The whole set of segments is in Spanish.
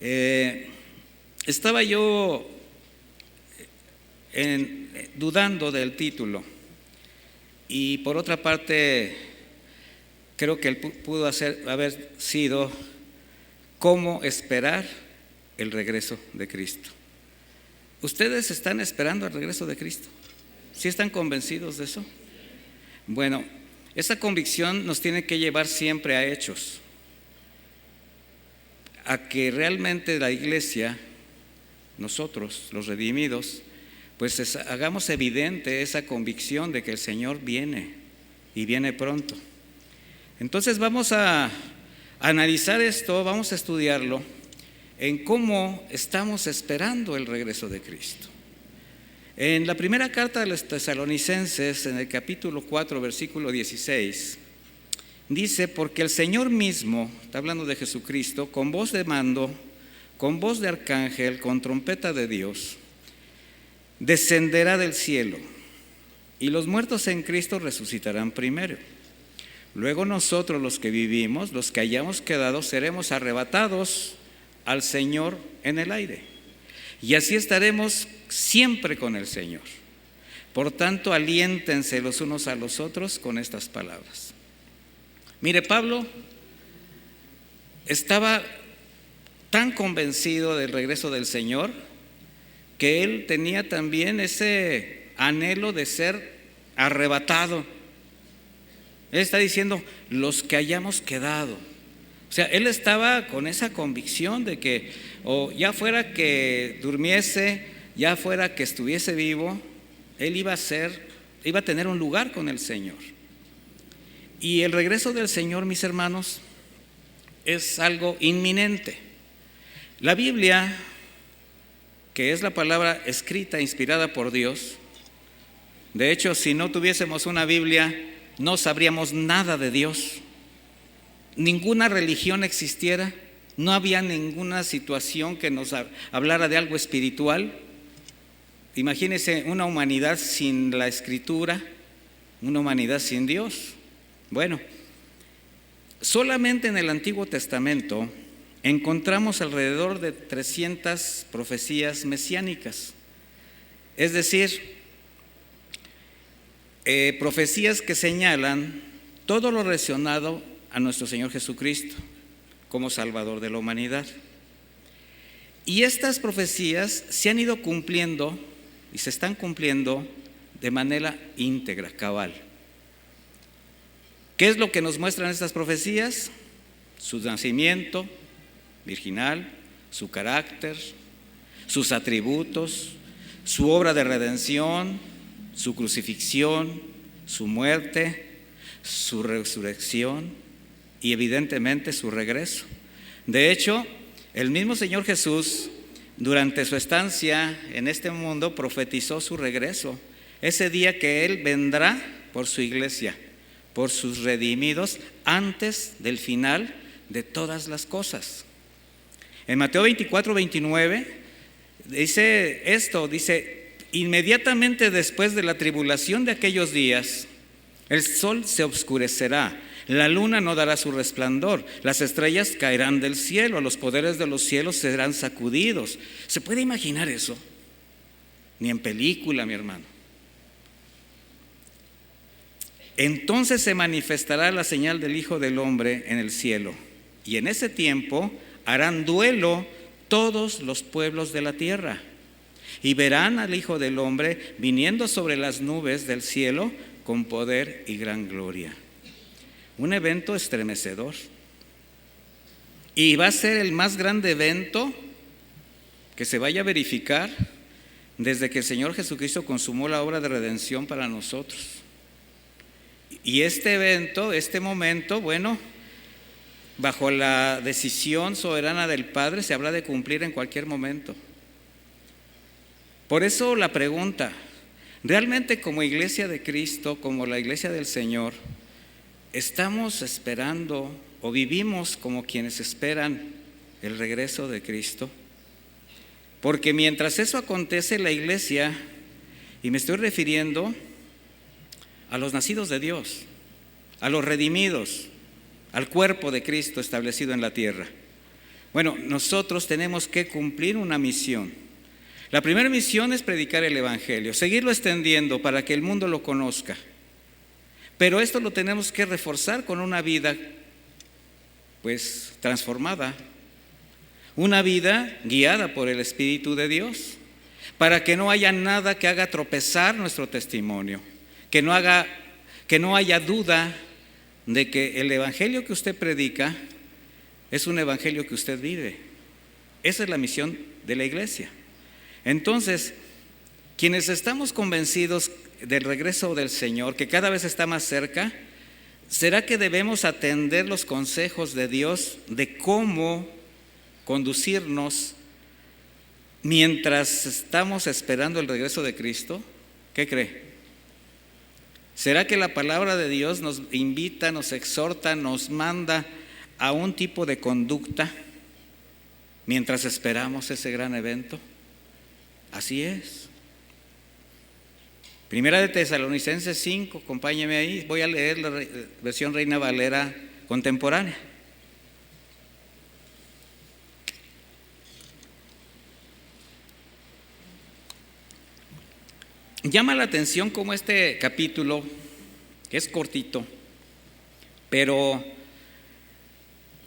Estaba yo dudando del título y por otra parte creo que pudo haber sido ¿cómo esperar el regreso de Cristo? ¿Ustedes están esperando el regreso de Cristo? ¿Sí están convencidos de eso? Bueno, esa convicción nos tiene que llevar siempre a hechos, a que realmente la iglesia, nosotros, los redimidos, pues hagamos evidente esa convicción de que el Señor viene y viene pronto. Entonces vamos a analizar esto, vamos a estudiarlo en cómo estamos esperando el regreso de Cristo. En la primera carta de los Tesalonicenses, en el capítulo 4, versículo 16, dice: porque el Señor mismo, está hablando de Jesucristo, con voz de mando, con voz de arcángel, con trompeta de Dios, descenderá del cielo, y los muertos en Cristo resucitarán primero. Luego nosotros, los que vivimos, los que hayamos quedado, seremos arrebatados al Señor en el aire, y así estaremos siempre con el Señor. Por tanto, aliéntense los unos a los otros con estas palabras. Mire, Pablo estaba tan convencido del regreso del Señor que él tenía también ese anhelo de ser arrebatado. Él está diciendo, los que hayamos quedado. O sea, él estaba con esa convicción de que, o ya fuera que durmiese, ya fuera que estuviese vivo, él iba a tener un lugar con el Señor. Y el regreso del Señor, mis hermanos, es algo inminente. La Biblia, que es la palabra escrita, inspirada por Dios, de hecho, si no tuviésemos una Biblia, no sabríamos nada de Dios. Ninguna religión existiera, no había ninguna situación que nos hablara de algo espiritual. Imagínense una humanidad sin la Escritura, una humanidad sin Dios. Bueno, solamente en el Antiguo Testamento encontramos alrededor de 300 profecías mesiánicas, es decir, profecías que señalan todo lo relacionado a nuestro Señor Jesucristo como Salvador de la humanidad. Y estas profecías se han ido cumpliendo y se están cumpliendo de manera íntegra, cabal. ¿Qué es lo que nos muestran estas profecías? Su nacimiento virginal, su carácter, sus atributos, su obra de redención, su crucifixión, su muerte, su resurrección y evidentemente su regreso. De hecho, el mismo Señor Jesús, durante su estancia en este mundo, profetizó su regreso, ese día que Él vendrá por su iglesia, por sus redimidos, antes del final de todas las cosas. En Mateo 24, 29 dice esto, dice: inmediatamente después de la tribulación de aquellos días, el sol se oscurecerá, la luna no dará su resplandor, las estrellas caerán del cielo, los poderes de los cielos serán sacudidos. ¿Se puede imaginar eso? Ni en película, mi hermano. Entonces se manifestará la señal del Hijo del Hombre en el cielo, y en ese tiempo harán duelo todos los pueblos de la tierra, y verán al Hijo del Hombre viniendo sobre las nubes del cielo con poder y gran gloria. Un evento estremecedor. Y va a ser el más grande evento que se vaya a verificar desde que el Señor Jesucristo consumó la obra de redención para nosotros. Y este evento, este momento, bueno, bajo la decisión soberana del Padre, se habrá de cumplir en cualquier momento. Por eso la pregunta, ¿realmente como iglesia de Cristo, como la iglesia del Señor, estamos esperando o vivimos como quienes esperan el regreso de Cristo? Porque mientras eso acontece, la iglesia, y me estoy refiriendo a los nacidos de Dios, a los redimidos, al cuerpo de Cristo establecido en la tierra, Bueno, nosotros tenemos que cumplir una misión. La primera misión es predicar el Evangelio, seguirlo extendiendo para que el mundo lo conozca. Pero esto lo tenemos que reforzar con una vida, pues, transformada, una vida guiada por el Espíritu de Dios, para que no haya nada que haga tropezar nuestro testimonio, que no haya duda de que el Evangelio que usted predica es un Evangelio que usted vive. Esa es la misión de la iglesia. Entonces, quienes estamos convencidos del regreso del Señor, que cada vez está más cerca, ¿será que debemos atender los consejos de Dios de cómo conducirnos mientras estamos esperando el regreso de Cristo? ¿Qué cree? ¿Será que la palabra de Dios nos invita, nos exhorta, nos manda a un tipo de conducta mientras esperamos ese gran evento? Así es. Primera de Tesalonicenses 5, acompáñeme ahí, voy a leer la versión Reina Valera contemporánea. Llama la atención cómo este capítulo, que es cortito, pero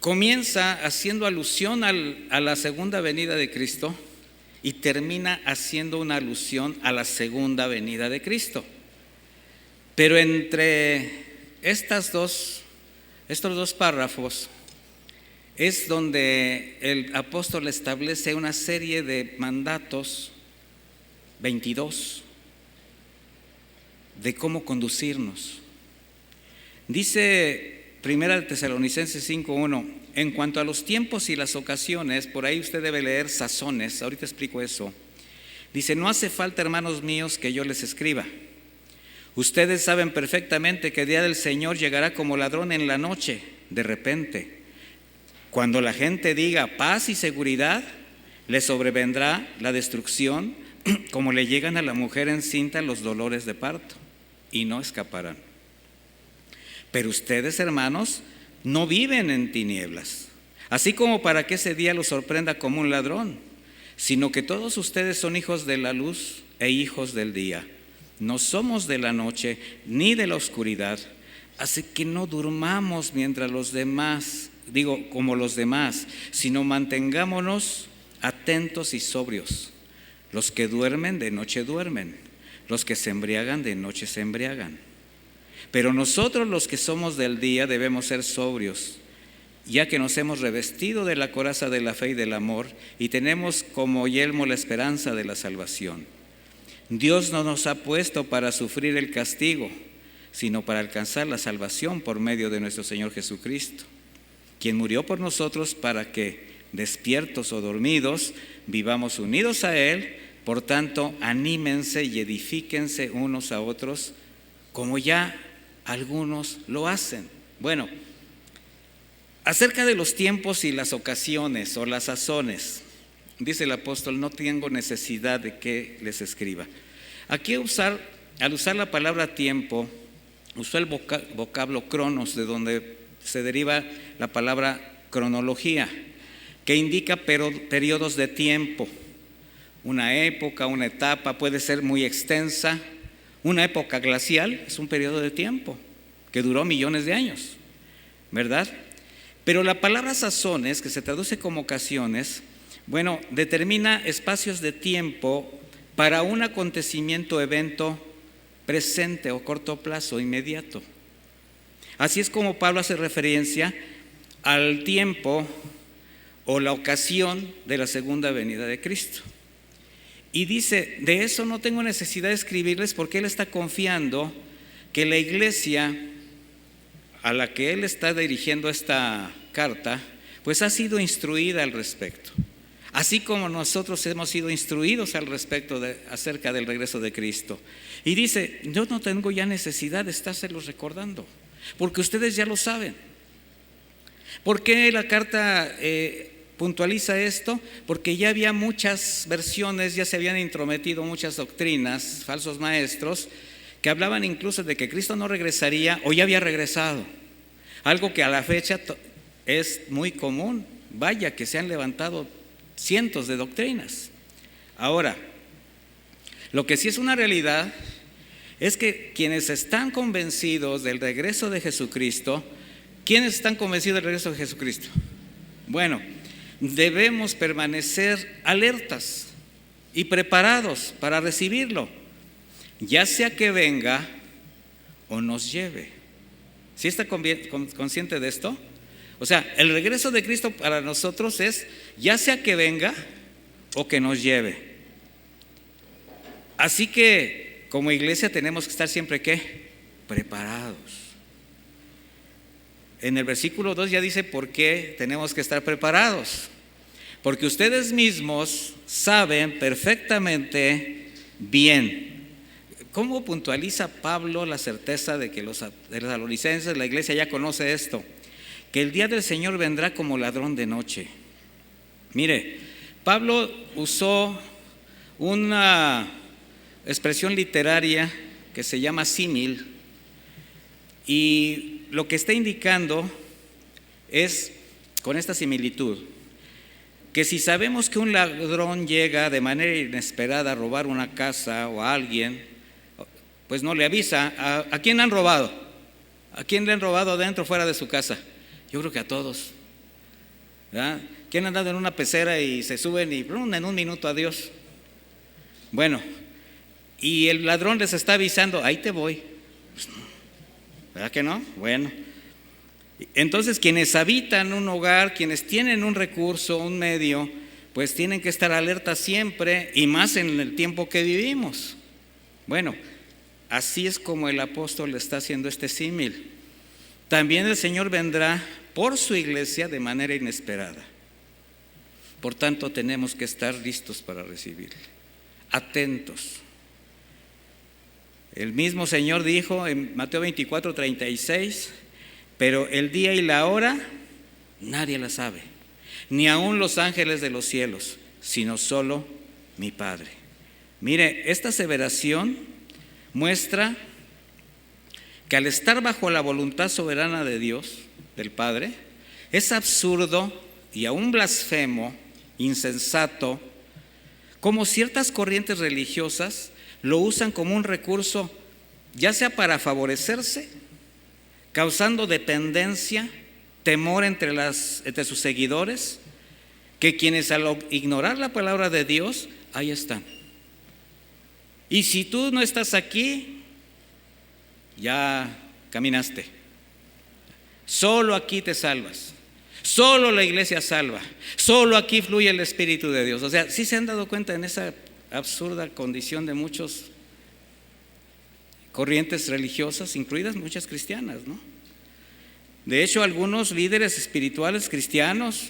comienza haciendo alusión a la segunda venida de Cristo y termina haciendo una alusión a la segunda venida de Cristo. Pero entre estos dos párrafos es donde el apóstol establece una serie de mandatos, 22, de cómo conducirnos. Dice Primera de Tesalonicenses 5:1, en cuanto a los tiempos y las ocasiones, por ahí usted debe leer sazones, ahorita explico eso. Dice, no hace falta, hermanos míos, que yo les escriba. Ustedes saben perfectamente que el día del Señor llegará como ladrón en la noche, de repente. Cuando la gente diga paz y seguridad, le sobrevendrá la destrucción, como le llegan a la mujer encinta los dolores de parto, y no escaparán. Pero ustedes, hermanos, no viven en tinieblas, así como para que ese día los sorprenda como un ladrón, sino que todos ustedes son hijos de la luz e hijos del día. No somos de la noche ni de la oscuridad, así que no durmamos mientras los demás, como los demás, sino mantengámonos atentos y sobrios. Los que duermen de noche duermen, los que se embriagan de noche se embriagan. Pero nosotros los que somos del día debemos ser sobrios, ya que nos hemos revestido de la coraza de la fe y del amor y tenemos como yelmo la esperanza de la salvación. Dios no nos ha puesto para sufrir el castigo, sino para alcanzar la salvación por medio de nuestro Señor Jesucristo, quien murió por nosotros para que, despiertos o dormidos, vivamos unidos a Él. Por tanto, anímense y edifíquense unos a otros, como ya algunos lo hacen. Bueno, acerca de los tiempos y las ocasiones o las sazones, dice el apóstol, no tengo necesidad de que les escriba. Aquí al usar la palabra tiempo, usó el vocablo cronos, de donde se deriva la palabra cronología, que indica periodos de tiempo. Una época, una etapa puede ser muy extensa. Una época glacial es un periodo de tiempo que duró millones de años, ¿verdad? Pero la palabra sazones, que se traduce como ocasiones, bueno, determina espacios de tiempo para un acontecimiento, evento presente o corto plazo, inmediato. Así es como Pablo hace referencia al tiempo o la ocasión de la segunda venida de Cristo. Y dice, de eso no tengo necesidad de escribirles, porque él está confiando que la iglesia a la que él está dirigiendo esta carta, pues ha sido instruida al respecto. Así como nosotros hemos sido instruidos al respecto acerca del regreso de Cristo. Y dice, yo no tengo ya necesidad de estárselos recordando, porque ustedes ya lo saben. ¿Por qué la carta puntualiza esto? Porque ya había muchas versiones, ya se habían intrometido muchas doctrinas, falsos maestros, que hablaban incluso de que Cristo no regresaría o ya había regresado. Algo que a la fecha es muy común, vaya que se han levantado cientos de doctrinas. Ahora, lo que sí es una realidad es que quienes están convencidos del regreso de Jesucristo, ¿quiénes están convencidos del regreso de Jesucristo? Bueno, debemos permanecer alertas y preparados para recibirlo, ya sea que venga o nos lleve. ¿Sí está consciente de esto? O sea, el regreso de Cristo para nosotros es ya sea que venga o que nos lleve. Así que como iglesia tenemos que estar siempre ¿qué? Preparados. En el versículo 2 ya dice por qué tenemos que estar preparados. Porque ustedes mismos saben perfectamente bien. ¿Cómo puntualiza Pablo la certeza de que los tesalonicenses, la iglesia ya conoce esto? Que el día del Señor vendrá como ladrón de noche. Mire, Pablo usó una expresión literaria que se llama símil, y lo que está indicando es, con esta similitud, que si sabemos que un ladrón llega de manera inesperada a robar una casa o a alguien, pues no le avisa. ¿A quién han robado? ¿A quién le han robado adentro o fuera de su casa? Yo creo que a todos, ¿verdad? ¿Quién ha andado en una pecera y se suben y en un minuto adiós? Bueno, y el ladrón les está avisando, ahí te voy. Pues no, ¿verdad que no? Bueno, entonces quienes habitan un hogar, quienes tienen un recurso, un medio, pues tienen que estar alerta siempre, y más en el tiempo que vivimos. Bueno, así es como el apóstol está haciendo este símil. También el Señor vendrá por su iglesia de manera inesperada. Por tanto, tenemos que estar listos para recibirle, atentos. El mismo Señor dijo en Mateo 24:36, pero el día y la hora nadie la sabe, ni aun los ángeles de los cielos, sino solo mi Padre. Mire, esta aseveración muestra que al estar bajo la voluntad soberana de Dios, del Padre, es absurdo y aún blasfemo, insensato, como ciertas corrientes religiosas lo usan como un recurso, ya sea para favorecerse, causando dependencia, temor entre sus seguidores, que quienes al ignorar la palabra de Dios, ahí están. Y si tú no estás aquí, ya caminaste. Solo aquí te salvas. Solo la iglesia salva. Solo aquí fluye el Espíritu de Dios. O sea, ¿sí se han dado cuenta en esa absurda condición de muchas corrientes religiosas, incluidas muchas cristianas, ¿no? De hecho, algunos líderes espirituales cristianos,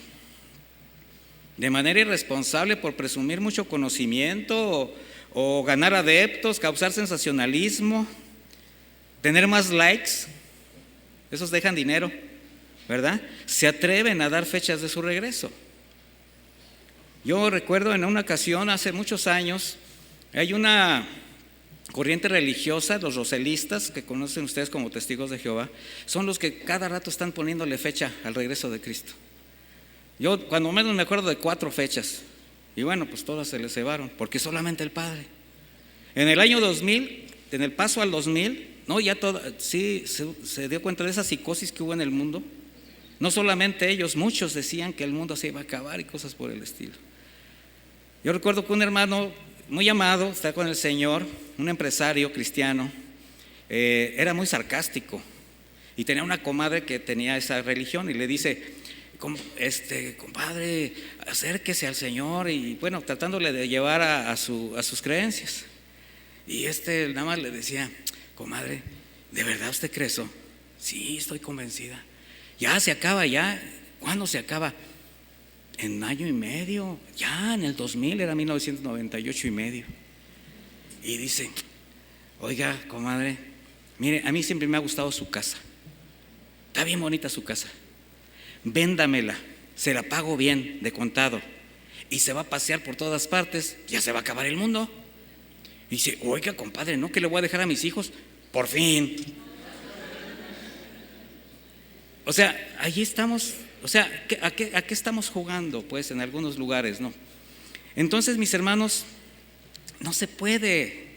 de manera irresponsable por presumir mucho conocimiento o ganar adeptos, causar sensacionalismo, tener más likes, esos dejan dinero, ¿verdad? Se atreven a dar fechas de su regreso. Yo recuerdo en una ocasión, hace muchos años, hay una corriente religiosa, los roselistas, que conocen ustedes como testigos de Jehová, son los que cada rato están poniéndole fecha al regreso de Cristo. Yo cuando menos me acuerdo de 4 fechas, y bueno, pues todas se les cebaron, porque solamente el Padre. En el año 2000, en el paso al 2000, no, ya sí se dio cuenta de esa psicosis que hubo en el mundo. No solamente ellos, muchos decían que el mundo se iba a acabar y cosas por el estilo. Yo recuerdo que un hermano muy amado, está con el Señor, un empresario cristiano, era muy sarcástico y tenía una comadre que tenía esa religión y le dice, compadre, acérquese al Señor, y bueno, tratándole de llevar a sus creencias. Y nada más le decía, comadre, ¿de verdad usted cree eso? Sí, estoy convencida. Ya se acaba, ya. ¿Cuándo se acaba? En año y medio. Ya en el 2000, era 1998 y medio. Y dice, oiga, comadre, mire, a mí siempre me ha gustado su casa. Está bien bonita su casa. Véndamela, se la pago bien de contado. Y se va a pasear por todas partes, ya se va a acabar el mundo. Y dice, oiga, compadre, ¿no que le voy a dejar a mis hijos? Por fin. O sea, allí estamos O sea, ¿a qué estamos jugando? Pues en algunos lugares, ¿no? Entonces, mis hermanos, no se puede,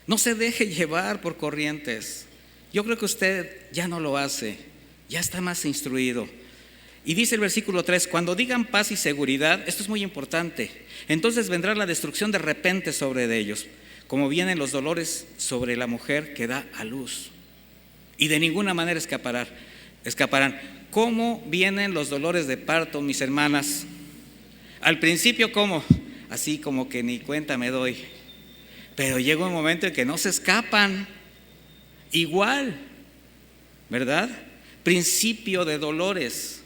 no se deje llevar por corrientes. Yo creo que usted ya no lo hace, ya está más instruido. Y dice el versículo 3, cuando digan paz y seguridad, esto es muy importante, entonces vendrá la destrucción de repente sobre ellos, como vienen los dolores sobre la mujer que da a luz. Y de ninguna manera escaparán. ¿Cómo vienen los dolores de parto, mis hermanas? Al principio, ¿cómo? Así como que ni cuenta me doy. Pero llega un momento en que no se escapan. Igual, ¿verdad? Principio de dolores.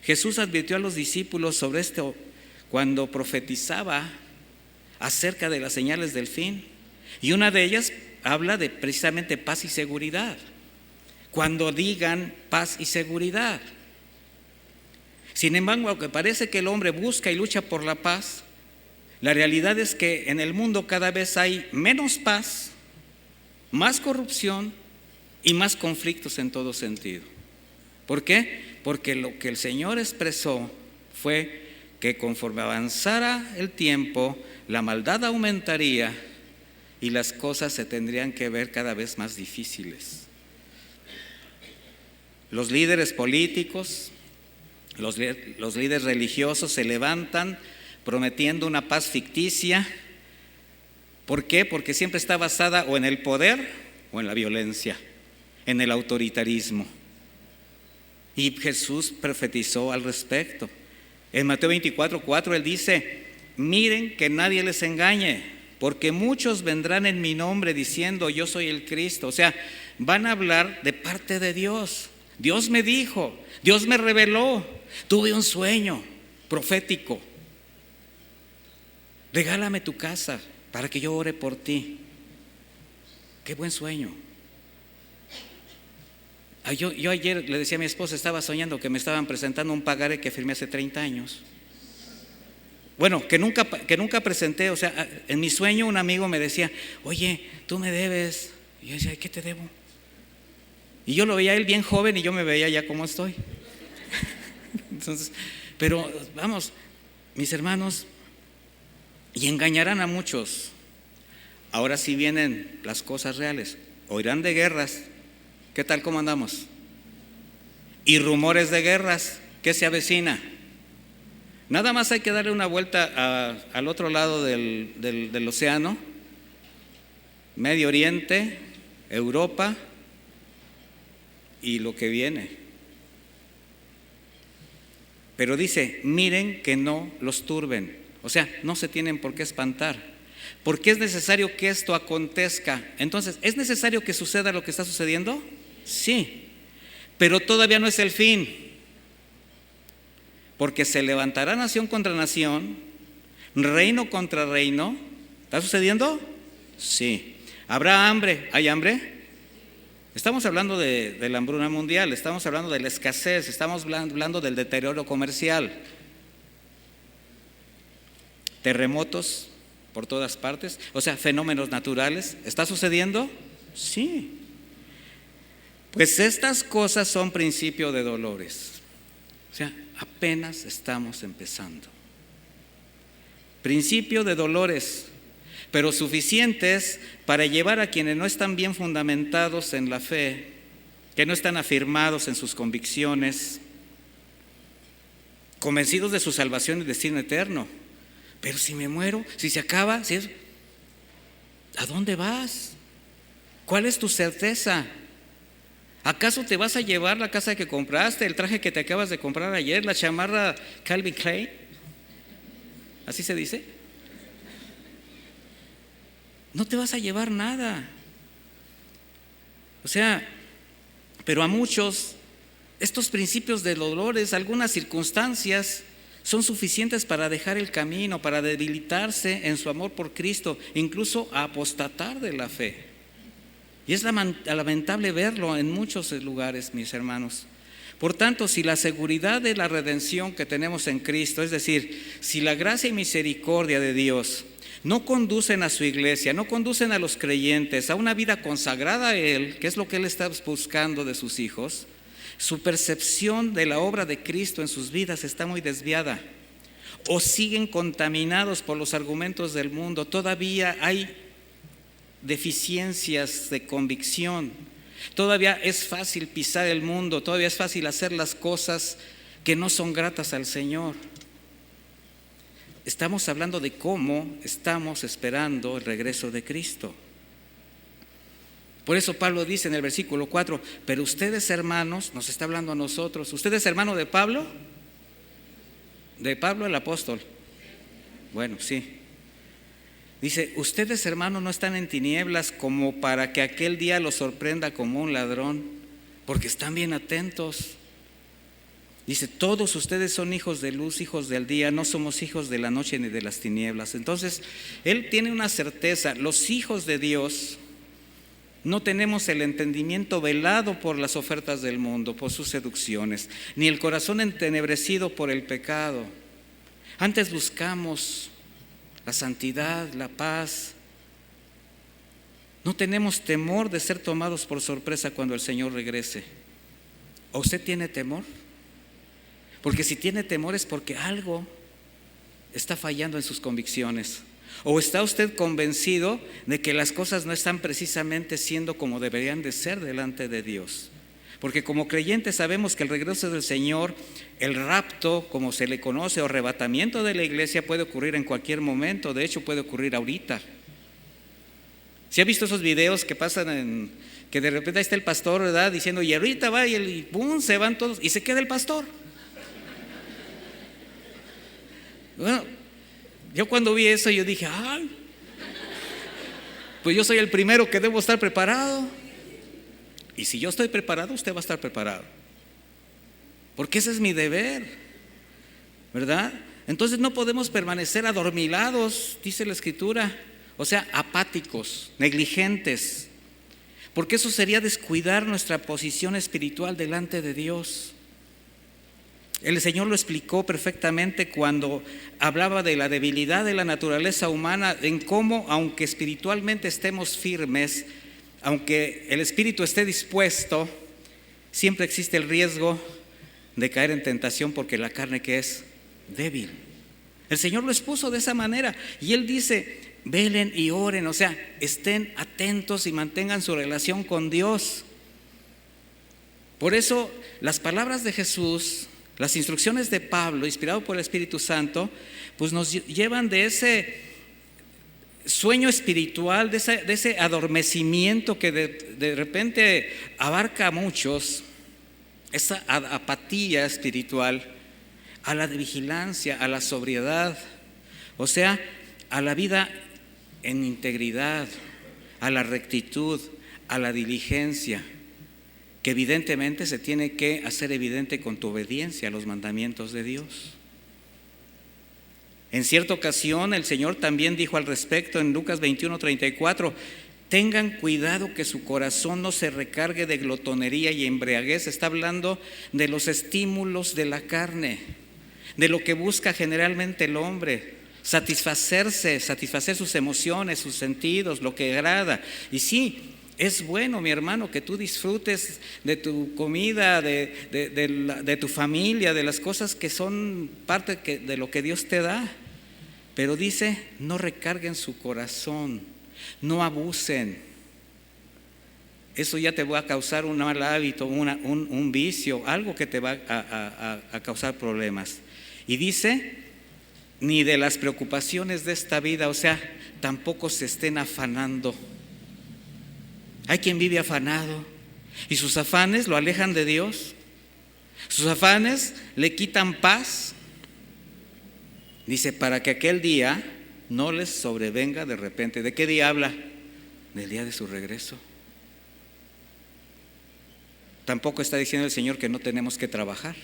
Jesús advirtió a los discípulos sobre esto cuando profetizaba acerca de las señales del fin. Y una de ellas habla de precisamente paz y seguridad. Cuando digan paz y seguridad. Sin embargo, aunque parece que el hombre busca y lucha por la paz, la realidad es que en el mundo cada vez hay menos paz, más corrupción y más conflictos en todo sentido. ¿Por qué? Porque lo que el Señor expresó fue que conforme avanzara el tiempo, la maldad aumentaría y las cosas se tendrían que ver cada vez más difíciles. Los líderes políticos, los líderes religiosos se levantan prometiendo una paz ficticia. ¿Por qué? Porque siempre está basada o en el poder o en la violencia, en el autoritarismo. Y Jesús profetizó al respecto. En Mateo 24:4 Él dice, miren que nadie les engañe, porque muchos vendrán en mi nombre diciendo yo soy el Cristo. O sea, van a hablar de parte de Dios. Dios me dijo, Dios me reveló, tuve un sueño profético. Regálame tu casa para que yo ore por ti. Qué buen sueño. Yo ayer le decía a mi esposa, estaba soñando que me estaban presentando un pagaré que firmé hace 30 años. Bueno, que nunca presenté. O sea, en mi sueño un amigo me decía, oye, tú me debes. Y yo decía, ¿qué te debo? Y yo lo veía a él bien joven y yo me veía ya como estoy. Entonces, pero vamos, mis hermanos, y engañarán a muchos. Ahora sí vienen las cosas reales. Oirán de guerras. ¿Qué tal cómo andamos? Y rumores de guerras. ¿Qué se avecina? Nada más hay que darle una vuelta al otro lado del océano. Medio Oriente, Europa y lo que viene. Pero dice, miren que no los turben. O sea, no se tienen por qué espantar. Porque es necesario que esto acontezca. Entonces, ¿es necesario que suceda lo que está sucediendo? Sí, pero todavía no es el fin. Porque se levantará nación contra nación, reino contra reino. ¿Está sucediendo? Sí. ¿Habrá hambre? ¿Hay hambre? Estamos hablando de la hambruna mundial, estamos hablando de la escasez, estamos hablando del deterioro comercial. Terremotos por todas partes, o sea, fenómenos naturales. ¿Está sucediendo? Sí. Pues estas cosas son principio de dolores. O sea, apenas estamos empezando. Principio de dolores, pero suficientes para llevar a quienes no están bien fundamentados en la fe, que no están afirmados en sus convicciones, convencidos de su salvación y destino eterno. Pero si me muero, si se acaba, ¿a dónde vas? ¿Cuál es tu certeza? ¿Acaso te vas a llevar la casa que compraste, el traje que te acabas de comprar ayer, la chamarra Calvin Klein? ¿Así se dice? No te vas a llevar nada. O sea, pero a muchos estos principios de dolores, algunas circunstancias son suficientes para dejar el camino, para debilitarse en su amor por Cristo, incluso a apostatar de la fe. Y es lamentable verlo en muchos lugares, mis hermanos. Por tanto, si la seguridad de la redención que tenemos en Cristo, es decir, si la gracia y misericordia de Dios no conducen a su iglesia, no conducen a los creyentes a una vida consagrada a Él, que es lo que Él está buscando de sus hijos, Su percepción de la obra de Cristo en sus vidas está muy desviada, o siguen contaminados por los argumentos del mundo. Todavía hay deficiencias de convicción. Todavía es fácil pisar el mundo, todavía es fácil hacer las cosas que no son gratas al Señor. Estamos hablando de cómo estamos esperando el regreso de Cristo. Por eso Pablo dice en el versículo 4, pero ustedes hermanos, nos está hablando a nosotros, ¿usted es hermano de Pablo? ¿De Pablo el apóstol? Bueno, sí. Dice, ustedes hermanos no están en tinieblas como para que aquel día los sorprenda como un ladrón, porque están bien atentos. Dice, todos ustedes son hijos de luz, hijos del día, no somos hijos de la noche ni de las tinieblas. Entonces, él tiene una certeza, los hijos de Dios no tenemos el entendimiento velado por las ofertas del mundo, por sus seducciones, ni el corazón entenebrecido por el pecado. Antes buscamos la santidad, la paz. No tenemos temor de ser tomados por sorpresa cuando el Señor regrese. ¿O usted tiene temor? Porque si tiene temor es porque algo está fallando en sus convicciones. ¿O está usted convencido de que las cosas no están precisamente siendo como deberían de ser delante de Dios? Porque como creyentes sabemos que el regreso del Señor, el rapto, como se le conoce, o arrebatamiento de la iglesia puede ocurrir en cualquier momento. De hecho puede ocurrir ahorita. ¿Sí ha visto esos videos que pasan que de repente ahí está el pastor, ¿verdad? Diciendo, y ahorita va, y ¡pum!, se van todos y se queda el pastor? Bueno, yo cuando vi eso yo dije, ¡ay! Pues yo soy el primero que debo estar preparado. Y si yo estoy preparado, usted va a estar preparado. Porque ese es mi deber, ¿verdad? Entonces no podemos permanecer adormilados, dice la Escritura. O sea, apáticos, negligentes. Porque eso sería descuidar nuestra posición espiritual delante de Dios. El Señor lo explicó perfectamente cuando hablaba de la debilidad de la naturaleza humana, en cómo, aunque espiritualmente estemos firmes, aunque el espíritu esté dispuesto, siempre existe el riesgo de caer en tentación porque la carne que es débil. El Señor lo expuso de esa manera y Él dice, velen y oren, o sea, estén atentos y mantengan su relación con Dios. Por eso las palabras de Jesús, las instrucciones de Pablo, inspirado por el Espíritu Santo, pues nos llevan de ese sueño espiritual, de ese adormecimiento que de repente abarca a muchos, esa apatía espiritual, a la vigilancia, a la sobriedad, o sea, a la vida en integridad, a la rectitud, a la diligencia, que evidentemente se tiene que hacer evidente con tu obediencia a los mandamientos de Dios. En cierta ocasión el Señor también dijo al respecto en Lucas 21:34, tengan cuidado que su corazón no se recargue de glotonería y embriaguez. Está hablando de los estímulos de la carne, de lo que busca generalmente el hombre, satisfacer sus emociones, sus sentidos, lo que agrada. Y sí, es bueno, mi hermano, que tú disfrutes de tu comida, de tu familia, de las cosas que son parte de lo que Dios te da. Pero dice, no recarguen su corazón, no abusen. Eso ya te va a causar un mal hábito, un vicio, algo que te va a causar problemas. Y dice, ni de las preocupaciones de esta vida, o sea, tampoco se estén afanando. Hay quien vive afanado y sus afanes lo alejan de Dios. Sus afanes le quitan paz. Dice, para que aquel día no les sobrevenga de repente. ¿De qué día habla? Del día de su regreso. Tampoco está diciendo el Señor que no tenemos que trabajar.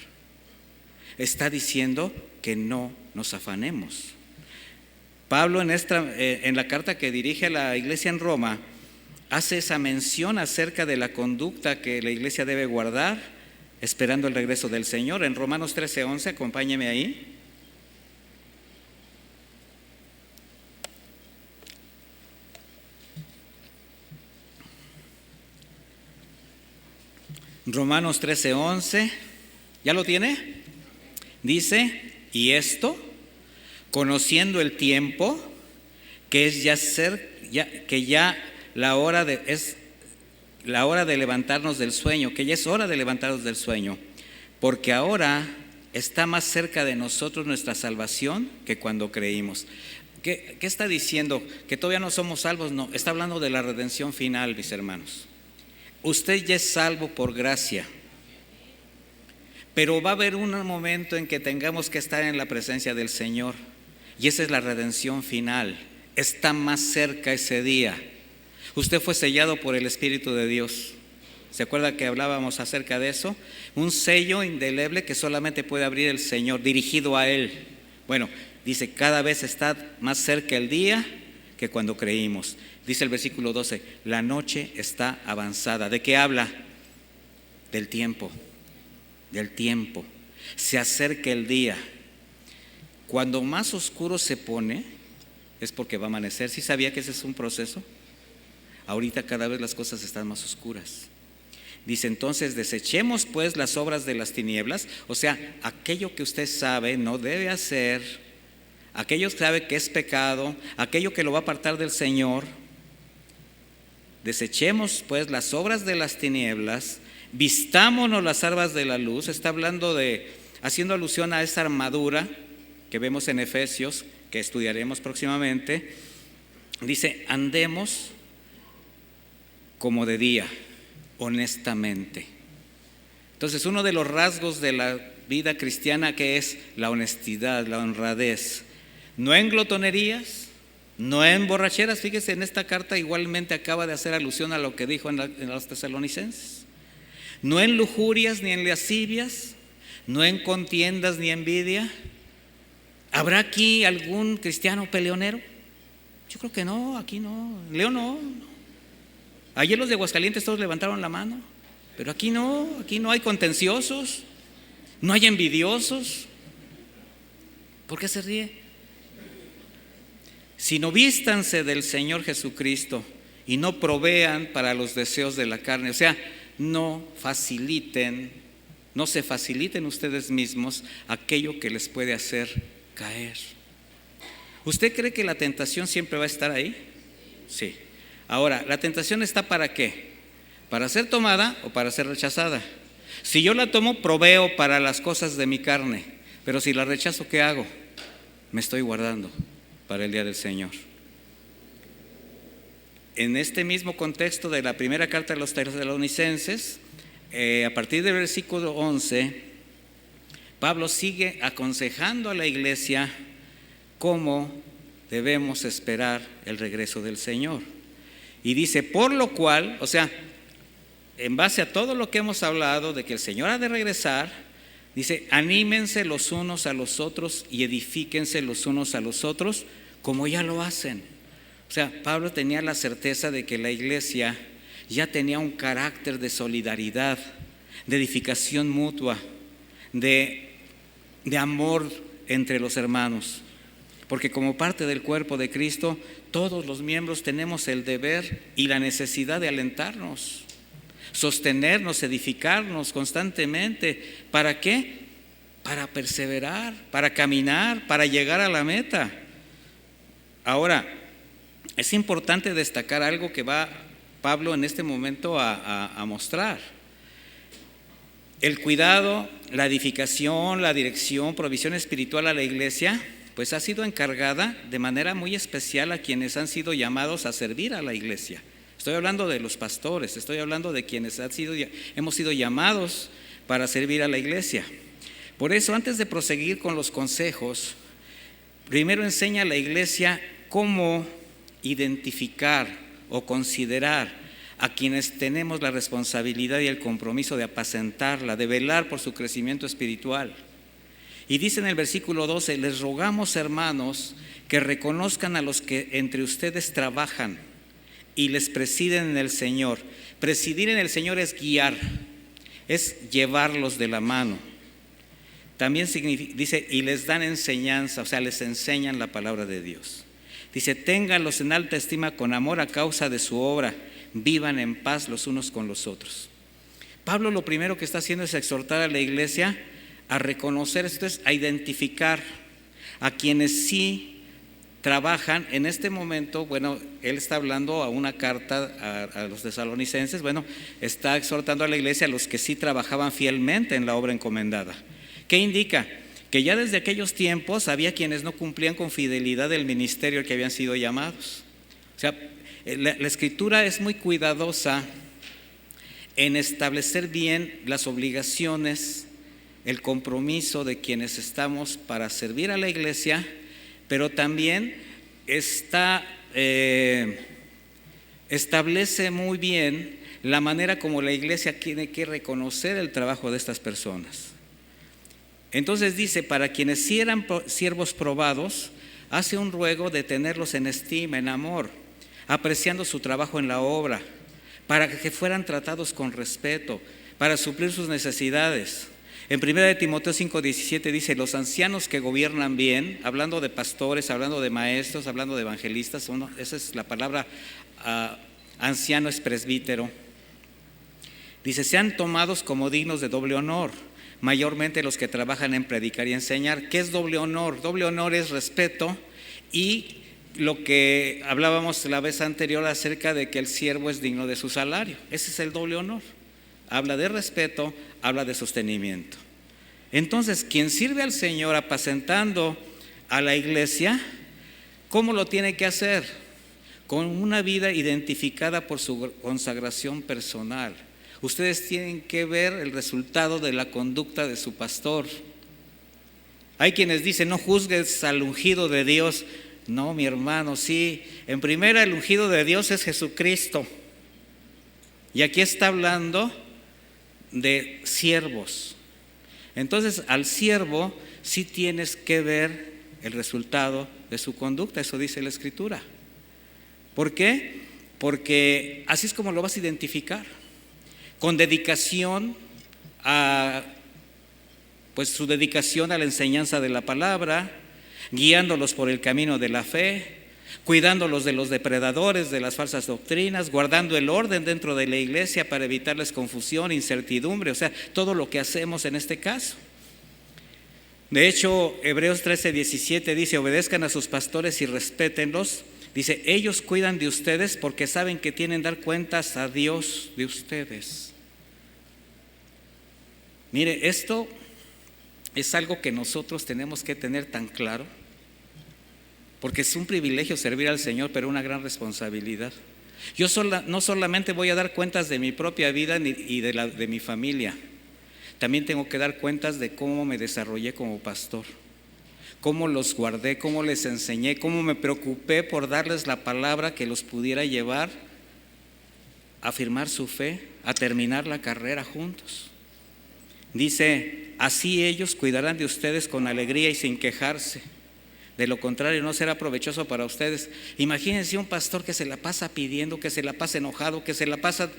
Está diciendo que no nos afanemos. Pablo en la carta que dirige a la iglesia en Roma hace esa mención acerca de la conducta que la iglesia debe guardar esperando el regreso del Señor. En Romanos 13:11, acompáñeme ahí. Romanos 13:11, ¿ya lo tiene? Dice, y esto, conociendo el tiempo, que es ya la hora es la hora de levantarnos del sueño, que ya es hora de levantarnos del sueño, porque ahora está más cerca de nosotros nuestra salvación que cuando creímos. ¿Qué está diciendo? ¿Que todavía no somos salvos? No, está hablando de la redención final, mis hermanos. Usted ya es salvo por gracia, pero va a haber un momento en que tengamos que estar en la presencia del Señor, y esa es la redención final. Está más cerca ese día. Usted fue sellado por el Espíritu de Dios. ¿Se acuerda que hablábamos acerca de eso? Un sello indeleble que solamente puede abrir el Señor, dirigido a Él. Bueno, dice, cada vez está más cerca el día que cuando creímos. Dice el versículo 12, la noche está avanzada. ¿De qué habla? Del tiempo, del tiempo. Se acerca el día. Cuando más oscuro se pone, es porque va a amanecer. ¿Sí sabía que ese es un proceso? Ahorita cada vez las cosas están más oscuras. Dice, entonces desechemos pues las obras de las tinieblas, o sea, aquello que usted sabe no debe hacer, aquello que sabe que es pecado, aquello que lo va a apartar del Señor. Desechemos pues las obras de las tinieblas, vistámonos las armas de la luz. Está hablando haciendo alusión a esa armadura que vemos en Efesios, que estudiaremos próximamente. Dice, andemos como de día, honestamente. Entonces, uno de los rasgos de la vida cristiana, que es la honestidad, la honradez, no en glotonerías, no en borracheras. Fíjese, en esta carta igualmente acaba de hacer alusión a lo que dijo en los tesalonicenses. No en lujurias ni en lascivias, no en contiendas ni envidia. ¿Habrá aquí algún cristiano peleonero? Yo creo que no, aquí no. León no. Ayer los de Aguascalientes todos levantaron la mano, pero aquí no hay contenciosos, no hay envidiosos. ¿Por qué se ríe? Sino vístanse del Señor Jesucristo y no provean para los deseos de la carne. O sea, no se faciliten ustedes mismos aquello que les puede hacer caer. ¿Usted cree que la tentación siempre va a estar ahí? Sí. Ahora, ¿la tentación está para qué? ¿Para ser tomada o para ser rechazada? Si yo la tomo, proveo para las cosas de mi carne, pero si la rechazo, ¿qué hago? Me estoy guardando para el día del Señor. En este mismo contexto de la primera carta de los tesalonicenses, a partir del versículo 11, Pablo sigue aconsejando a la iglesia cómo debemos esperar el regreso del Señor. Y dice, por lo cual, o sea, en base a todo lo que hemos hablado de que el Señor ha de regresar, dice, anímense los unos a los otros y edifíquense los unos a los otros como ya lo hacen. O sea, Pablo tenía la certeza de que la iglesia ya tenía un carácter de solidaridad, de edificación mutua, de amor entre los hermanos. Porque como parte del cuerpo de Cristo, todos los miembros tenemos el deber y la necesidad de alentarnos, sostenernos, edificarnos constantemente. ¿Para qué? Para perseverar, para caminar, para llegar a la meta. Ahora, es importante destacar algo que va Pablo en este momento a mostrar. El cuidado, la edificación, la dirección, provisión espiritual a la iglesia, pues ha sido encargada de manera muy especial a quienes han sido llamados a servir a la iglesia. Estoy hablando de los pastores, estoy hablando de quienes hemos sido llamados para servir a la iglesia. Por eso, antes de proseguir con los consejos, primero enseña a la iglesia cómo identificar o considerar a quienes tenemos la responsabilidad y el compromiso de apacentarla, de velar por su crecimiento espiritual. Y dice en el versículo 12, les rogamos, hermanos, que reconozcan a los que entre ustedes trabajan y les presiden en el Señor. Presidir en el Señor es guiar, es llevarlos de la mano. También dice, y les dan enseñanza, o sea, les enseñan la palabra de Dios. Dice, ténganlos en alta estima con amor a causa de su obra, vivan en paz los unos con los otros. Pablo lo primero que está haciendo es exhortar a la iglesia a reconocer, esto es, a identificar a quienes sí trabajan en este momento. Bueno, él está hablando a una carta a los tesalonicenses, bueno, está exhortando a la iglesia a los que sí trabajaban fielmente en la obra encomendada. ¿Qué indica? Que ya desde aquellos tiempos había quienes no cumplían con fidelidad el ministerio al que habían sido llamados. O sea, la Escritura es muy cuidadosa en establecer bien las obligaciones, el compromiso de quienes estamos para servir a la iglesia, pero también establece muy bien la manera como la iglesia tiene que reconocer el trabajo de estas personas. Entonces dice, para quienes sí eran siervos probados, hace un ruego de tenerlos en estima, en amor, apreciando su trabajo en la obra, para que fueran tratados con respeto, para suplir sus necesidades. En 1 Timoteo 5:17 dice, los ancianos que gobiernan bien, hablando de pastores, hablando de maestros, hablando de evangelistas, esa es la palabra, anciano es presbítero. Dice, sean tomados como dignos de doble honor, mayormente los que trabajan en predicar y enseñar. ¿Qué es doble honor? Doble honor es respeto y lo que hablábamos la vez anterior acerca de que el siervo es digno de su salario. Ese es el doble honor. Habla de respeto, habla de sostenimiento. Entonces, quien sirve al Señor apacentando a la iglesia, ¿cómo lo tiene que hacer? Con una vida identificada por su consagración personal. Ustedes tienen que ver el resultado de la conducta de su pastor. Hay quienes dicen, no juzgues al ungido de Dios. No, mi hermano, sí. En primera, el ungido de Dios es Jesucristo. Y aquí está hablando de siervos. Entonces, al siervo sí tienes que ver el resultado de su conducta. Eso dice la Escritura. ¿Por qué? Porque así es como lo vas a identificar. Con dedicación pues su dedicación a la enseñanza de la palabra, guiándolos por el camino de la fe, cuidándolos de los depredadores, de las falsas doctrinas, guardando el orden dentro de la iglesia para evitarles confusión, incertidumbre, o sea, todo lo que hacemos en este caso. De hecho, Hebreos 13:17 dice, obedezcan a sus pastores y respétenlos. Dice, ellos cuidan de ustedes porque saben que tienen que dar cuentas a Dios de ustedes. Mire, esto es algo que nosotros tenemos que tener tan claro, porque es un privilegio servir al Señor, pero una gran responsabilidad. Yo no solamente voy a dar cuentas de mi propia vida y de mi familia, también tengo que dar cuentas de cómo me desarrollé como pastor, cómo los guardé, cómo les enseñé, cómo me preocupé por darles la palabra que los pudiera llevar a afirmar su fe, a terminar la carrera juntos. Dice, así ellos cuidarán de ustedes con alegría y sin quejarse. De lo contrario, no será provechoso para ustedes. Imagínense un pastor que se la pasa pidiendo, que se la pasa enojado, que se la pasa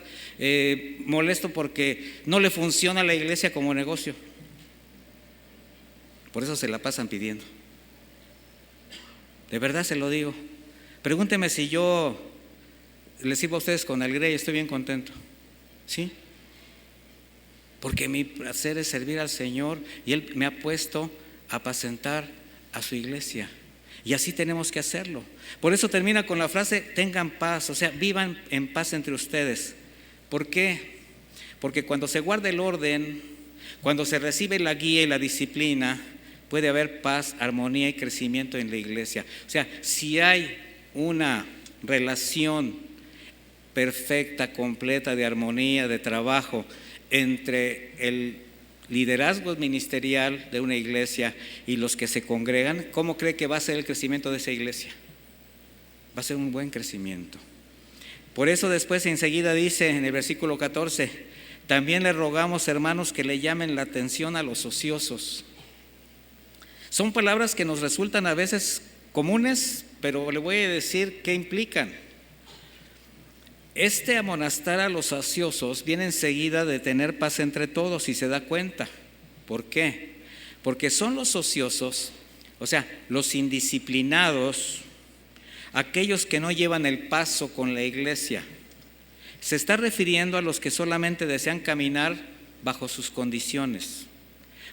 molesto porque no le funciona la iglesia como negocio. Por eso se la pasan pidiendo. De verdad se lo digo. Pregúnteme si yo les sirvo a ustedes con alegría y estoy bien contento. ¿Sí? Porque mi placer es servir al Señor y Él me ha puesto a apacentar a su iglesia. Y así tenemos que hacerlo. Por eso termina con la frase, tengan paz, o sea, vivan en paz entre ustedes. ¿Por qué? Porque cuando se guarda el orden, cuando se recibe la guía y la disciplina, puede haber paz, armonía y crecimiento en la iglesia. O sea, si hay una relación perfecta, completa, de armonía, de trabajo entre el liderazgo ministerial de una iglesia y los que se congregan, ¿cómo cree que va a ser el crecimiento de esa iglesia? Va a ser un buen crecimiento. Por eso después enseguida dice en el versículo 14, también le rogamos, hermanos, que le llamen la atención a los ociosos. Son palabras que nos resultan a veces comunes, pero le voy a decir qué implican. Este amonestar a los ociosos viene enseguida de tener paz entre todos, si se da cuenta. ¿Por qué? Porque son los ociosos, o sea, los indisciplinados, aquellos que no llevan el paso con la iglesia. se está refiriendo a los que solamente desean caminar bajo sus condiciones,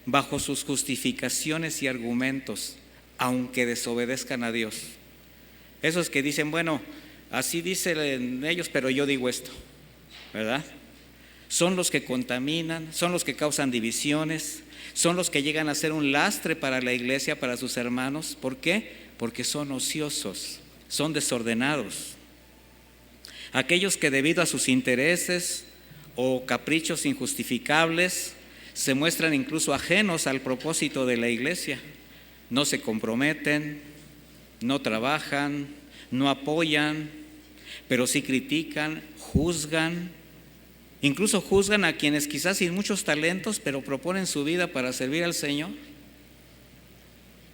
bajo sus justificaciones y argumentos, aunque desobedezcan a Dios. Esos que dicen, bueno, así dicen ellos, pero yo digo esto, ¿verdad? Son los que contaminan, son los que causan divisiones, son los que llegan a ser un lastre para la iglesia, para sus hermanos. ¿Por qué? Porque son ociosos, son desordenados. Aquellos que debido a sus intereses o caprichos injustificables se muestran incluso ajenos al propósito de la iglesia. No se comprometen, no trabajan, no apoyan, pero sí critican, juzgan. Incluso juzgan a quienes quizás sin muchos talentos, pero proponen su vida para servir al Señor.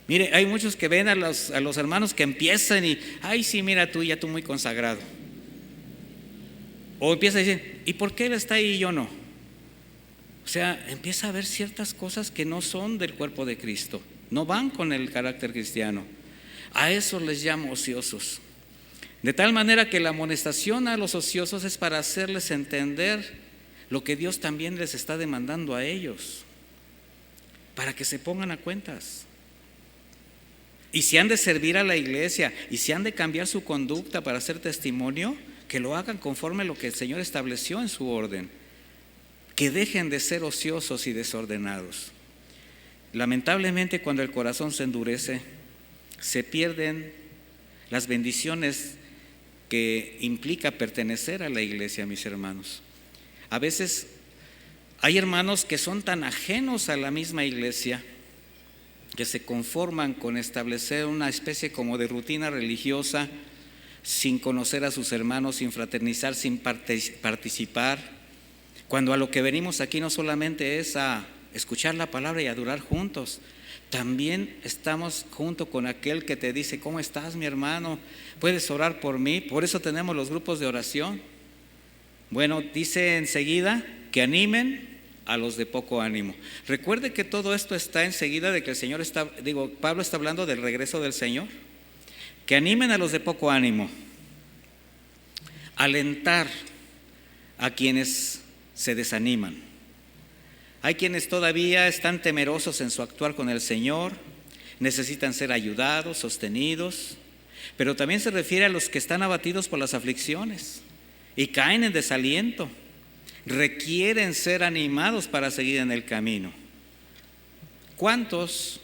Mire, hay muchos que ven a los hermanos que empiezan y, ay, sí, mira tú, ya tú muy consagrado. O empieza a decir, ¿y por qué él está ahí y yo no? O sea, empieza a ver ciertas cosas que no son del cuerpo de Cristo, no van con el carácter cristiano. A eso les llamo ociosos. De tal manera que la amonestación a los ociosos es para hacerles entender lo que Dios también les está demandando a ellos, para que se pongan a cuentas. Y si han de servir a la iglesia y si han de cambiar su conducta para hacer testimonio, que lo hagan conforme a lo que el Señor estableció en su orden, que dejen de ser ociosos y desordenados. Lamentablemente, cuando el corazón se endurece, se pierden las bendiciones que implica pertenecer a la iglesia, mis hermanos. A veces hay hermanos que son tan ajenos a la misma iglesia que se conforman con establecer una especie como de rutina religiosa sin conocer a sus hermanos, sin fraternizar, sin participar, cuando a lo que venimos aquí no solamente es a escuchar la palabra y a adorar juntos, también estamos junto con aquel que te dice, ¿cómo estás, mi hermano? ¿Puedes orar por mí? Por eso tenemos los grupos de oración. Bueno, dice enseguida que animen a los de poco ánimo. Recuerde que todo esto está enseguida de que el Señor Pablo está hablando del regreso del Señor. Que animen a los de poco ánimo. Alentar a quienes se desaniman. Hay quienes todavía están temerosos en su actuar con el Señor, necesitan ser ayudados, sostenidos, pero también se refiere a los que están abatidos por las aflicciones y caen en desaliento, requieren ser animados para seguir en el camino. ¿Cuántos,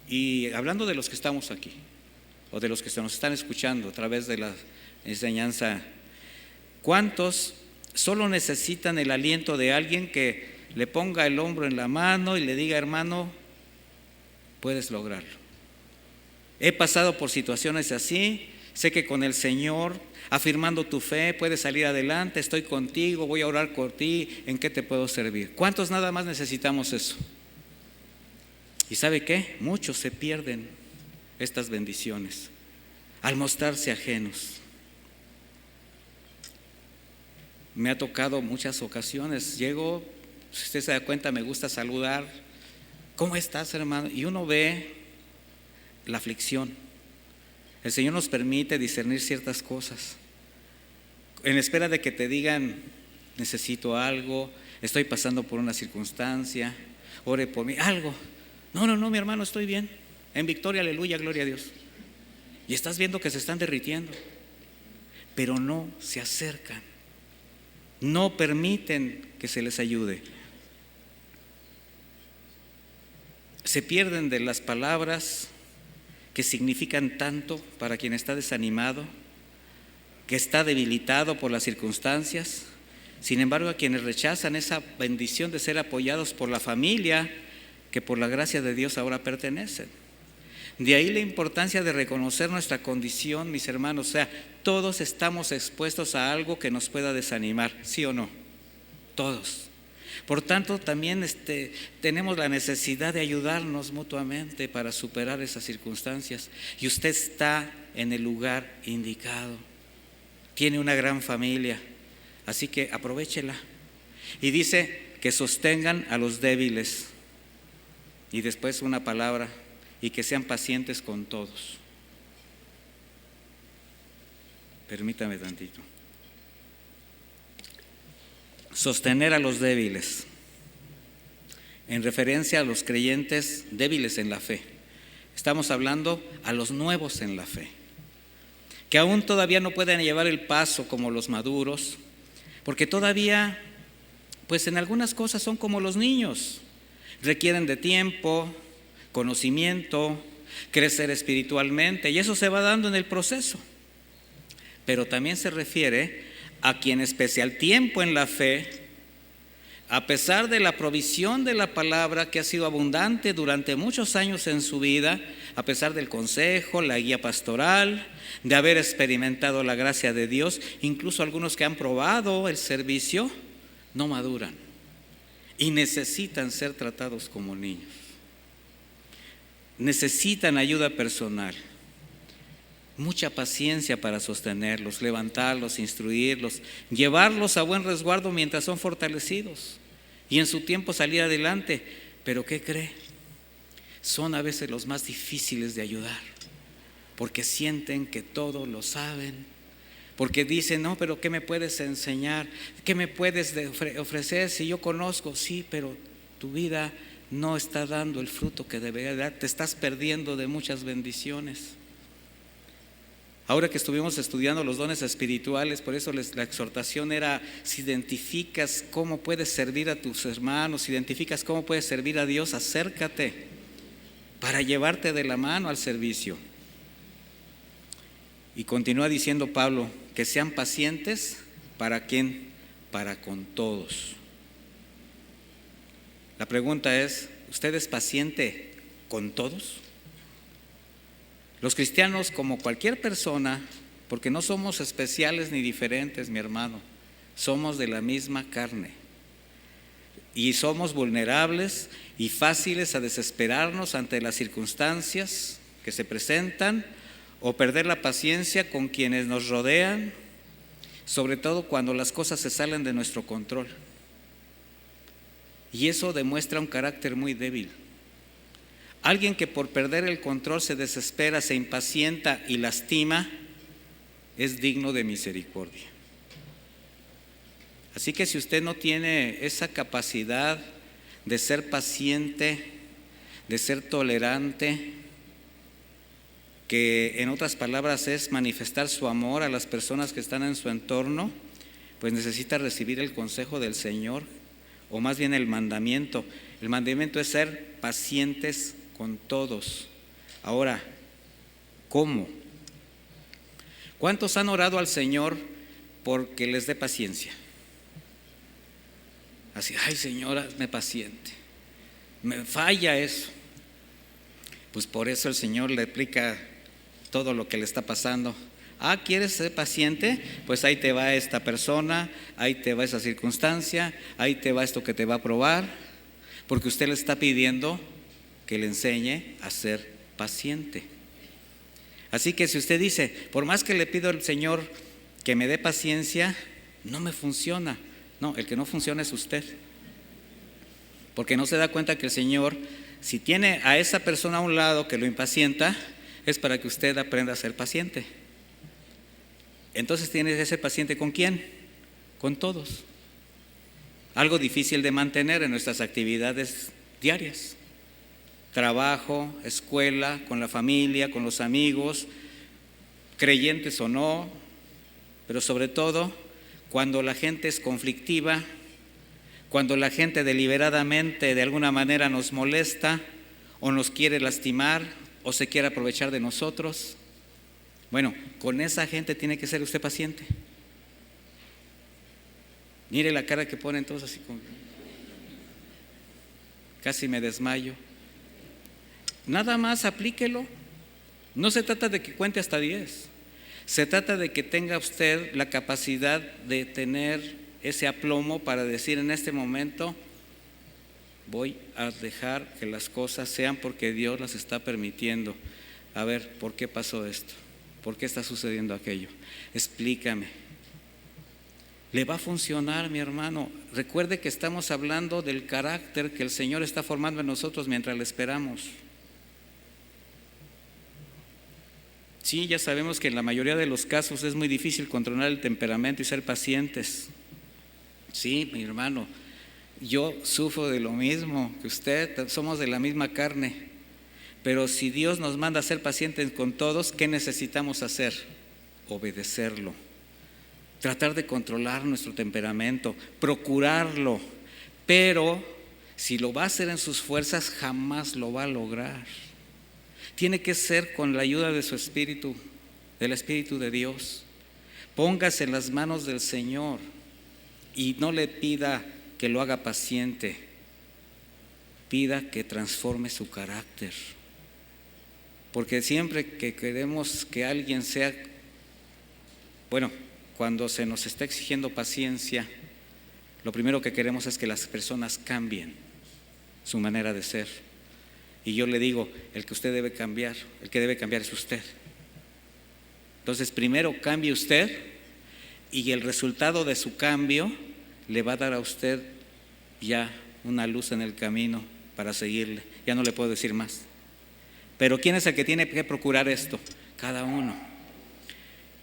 y hablando de los que estamos aquí, o de los que se nos están escuchando a través de la enseñanza, cuántos solo necesitan el aliento de alguien que le ponga el hombro en la mano y le diga, hermano, puedes lograrlo? He pasado por situaciones así, sé que con el Señor, afirmando tu fe, puedes salir adelante, estoy contigo, voy a orar por ti, ¿en qué te puedo servir? ¿Cuántos nada más necesitamos eso? ¿Y sabe qué? Muchos se pierden estas bendiciones al mostrarse ajenos. Me ha tocado muchas ocasiones, llego, si usted se da cuenta, me gusta saludar, ¿cómo estás, hermano? Y uno ve la aflicción. El Señor nos permite discernir ciertas cosas en espera de que te digan, necesito algo, estoy pasando por una circunstancia, ore por mí, algo. No, mi hermano, estoy bien, en victoria, aleluya, gloria a Dios. Y estás viendo que se están derritiendo, pero no se acercan, no permiten que se les ayude. Se pierden de las palabras que significan tanto para quien está desanimado, que está debilitado por las circunstancias. Sin embargo, a quienes rechazan esa bendición de ser apoyados por la familia que por la gracia de Dios ahora pertenecen. De ahí la importancia de reconocer nuestra condición, mis hermanos. O sea, todos estamos expuestos a algo que nos pueda desanimar, ¿sí o no? Todos. Por tanto, también tenemos la necesidad de ayudarnos mutuamente para superar esas circunstancias. Y usted está en el lugar indicado. Tiene una gran familia, así que aprovéchela. Y dice que sostengan a los débiles. Y después una palabra, y que sean pacientes con todos. Permítame tantito. sostener a los débiles, en referencia a los creyentes débiles en la fe. Estamos hablando a los nuevos en la fe, que aún todavía no pueden llevar el paso como los maduros, porque todavía, pues en algunas cosas son como los niños, requieren de tiempo, conocimiento, crecer espiritualmente, y eso se va dando en el proceso. Pero también se refiere a quienes pese al tiempo en la fe, a pesar de la provisión de la palabra que ha sido abundante durante muchos años en su vida, a pesar del consejo, la guía pastoral, de haber experimentado la gracia de Dios, incluso algunos que han probado el servicio, no maduran y necesitan ser tratados como niños. Necesitan ayuda personal, mucha paciencia para sostenerlos, levantarlos, instruirlos, llevarlos a buen resguardo mientras son fortalecidos y en su tiempo salir adelante. Pero ¿qué cree? Son a veces los más difíciles de ayudar, porque sienten que todo lo saben, porque dicen, no, pero ¿qué me puedes enseñar? ¿Qué me puedes ofrecer si yo conozco? Sí, pero tu vida no está dando el fruto que debería dar, te estás perdiendo de muchas bendiciones. Ahora que estuvimos estudiando los dones espirituales, por eso la exhortación era: si identificas cómo puedes servir a tus hermanos, si identificas cómo puedes servir a Dios, acércate para llevarte de la mano al servicio. Y continúa diciendo Pablo que sean pacientes. ¿Para quién? Para con todos. La pregunta es: ¿usted es paciente con todos? Los cristianos, como cualquier persona, porque no somos especiales ni diferentes, mi hermano, somos de la misma carne y somos vulnerables y fáciles a desesperarnos ante las circunstancias que se presentan o perder la paciencia con quienes nos rodean, sobre todo cuando las cosas se salen de nuestro control. Y eso demuestra un carácter muy débil. Alguien que por perder el control se desespera, se impacienta y lastima, es digno de misericordia. Así que si usted no tiene esa capacidad de ser paciente, de ser tolerante, que en otras palabras es manifestar su amor a las personas que están en su entorno, pues necesita recibir el consejo del Señor, o más bien el mandamiento. El mandamiento es ser pacientes con todos. Ahora, ¿cómo? ¿Cuántos han orado al Señor porque les dé paciencia? Así, ay Señor, hazme paciente. Me falla eso. Pues por eso el Señor le explica todo lo que le está pasando. Ah, ¿quieres ser paciente? Pues ahí te va esta persona, ahí te va esa circunstancia, ahí te va esto que te va a probar, porque usted le está pidiendo que le enseñe a ser paciente. Así que si usted dice, por más que le pido al Señor que me dé paciencia, no me funciona. No, el que no funciona es usted, porque no se da cuenta que el Señor, si tiene a esa persona a un lado que lo impacienta, es para que usted aprenda a ser paciente. Entonces tiene que ser paciente ¿con quién? Con todos. Algo difícil de mantener en nuestras actividades diarias: trabajo, escuela, con la familia, con los amigos, creyentes o no, pero sobre todo cuando la gente es conflictiva, cuando la gente deliberadamente de alguna manera nos molesta o nos quiere lastimar o se quiere aprovechar de nosotros. Bueno, con esa gente tiene que ser usted paciente. Mire la cara que ponen todos así, casi me desmayo. Nada más aplíquelo. No se trata de que cuente hasta 10. Se trata de que tenga usted la capacidad de tener ese aplomo para decir: en este momento voy a dejar que las cosas sean porque Dios las está permitiendo. A ver, ¿por qué pasó esto? ¿Por qué está sucediendo aquello? Explícame. Le va a funcionar, mi hermano. Recuerde que estamos hablando del carácter que el Señor está formando en nosotros mientras le esperamos. Sí, ya sabemos que en la mayoría de los casos es muy difícil controlar el temperamento y ser pacientes. Sí, mi hermano, yo sufro de lo mismo que usted, somos de la misma carne. Pero si Dios nos manda a ser pacientes con todos, ¿qué necesitamos hacer? Obedecerlo. Tratar de controlar nuestro temperamento, procurarlo. Pero si lo va a hacer en sus fuerzas, jamás lo va a lograr. Tiene que ser con la ayuda de su Espíritu, del Espíritu de Dios. Póngase en las manos del Señor y no le pida que lo haga paciente. Pida que transforme su carácter. Porque siempre que queremos que alguien sea, cuando se nos está exigiendo paciencia, lo primero que queremos es que las personas cambien su manera de ser. Y yo le digo, el que debe cambiar es usted. Entonces, primero cambie usted y el resultado de su cambio le va a dar a usted ya una luz en el camino para seguirle. Ya no le puedo decir más. Pero ¿quién es el que tiene que procurar esto? Cada uno.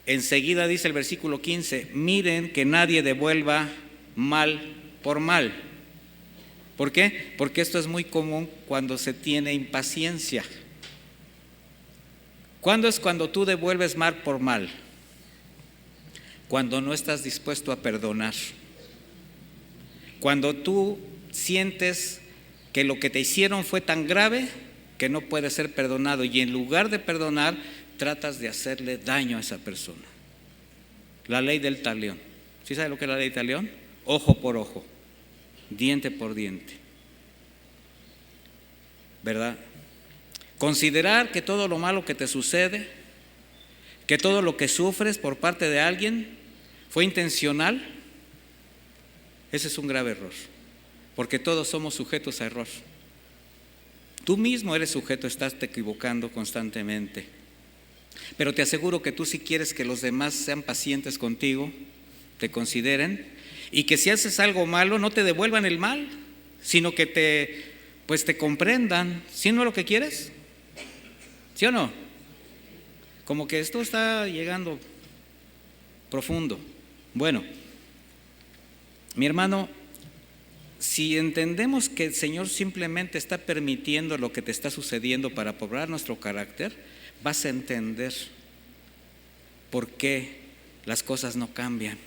Enseguida dice el versículo 15, miren que nadie devuelva mal por mal. ¿Por qué? Porque esto es muy común cuando se tiene impaciencia. ¿Cuándo es cuando tú devuelves mal por mal? Cuando no estás dispuesto a perdonar. Cuando tú sientes que lo que te hicieron fue tan grave que no puede ser perdonado y en lugar de perdonar tratas de hacerle daño a esa persona. La ley del talión. ¿Sí sabe lo que es la ley del talión? Ojo por ojo, diente por diente. ¿Verdad? Considerar que todo lo malo que te sucede, que todo lo que sufres por parte de alguien fue intencional, ese es un grave error, porque todos somos sujetos a error. Tú mismo eres sujeto, estás te equivocando constantemente. Pero te aseguro que tú sí quieres que los demás sean pacientes contigo, te consideren, y que si haces algo malo no te devuelvan el mal, sino que te comprendan. ¿Sí no es lo que quieres? ¿Sí o no? Como que esto está llegando profundo. Bueno, mi hermano, si entendemos que el Señor simplemente está permitiendo lo que te está sucediendo para probar nuestro carácter, vas a entender por qué las cosas no cambian.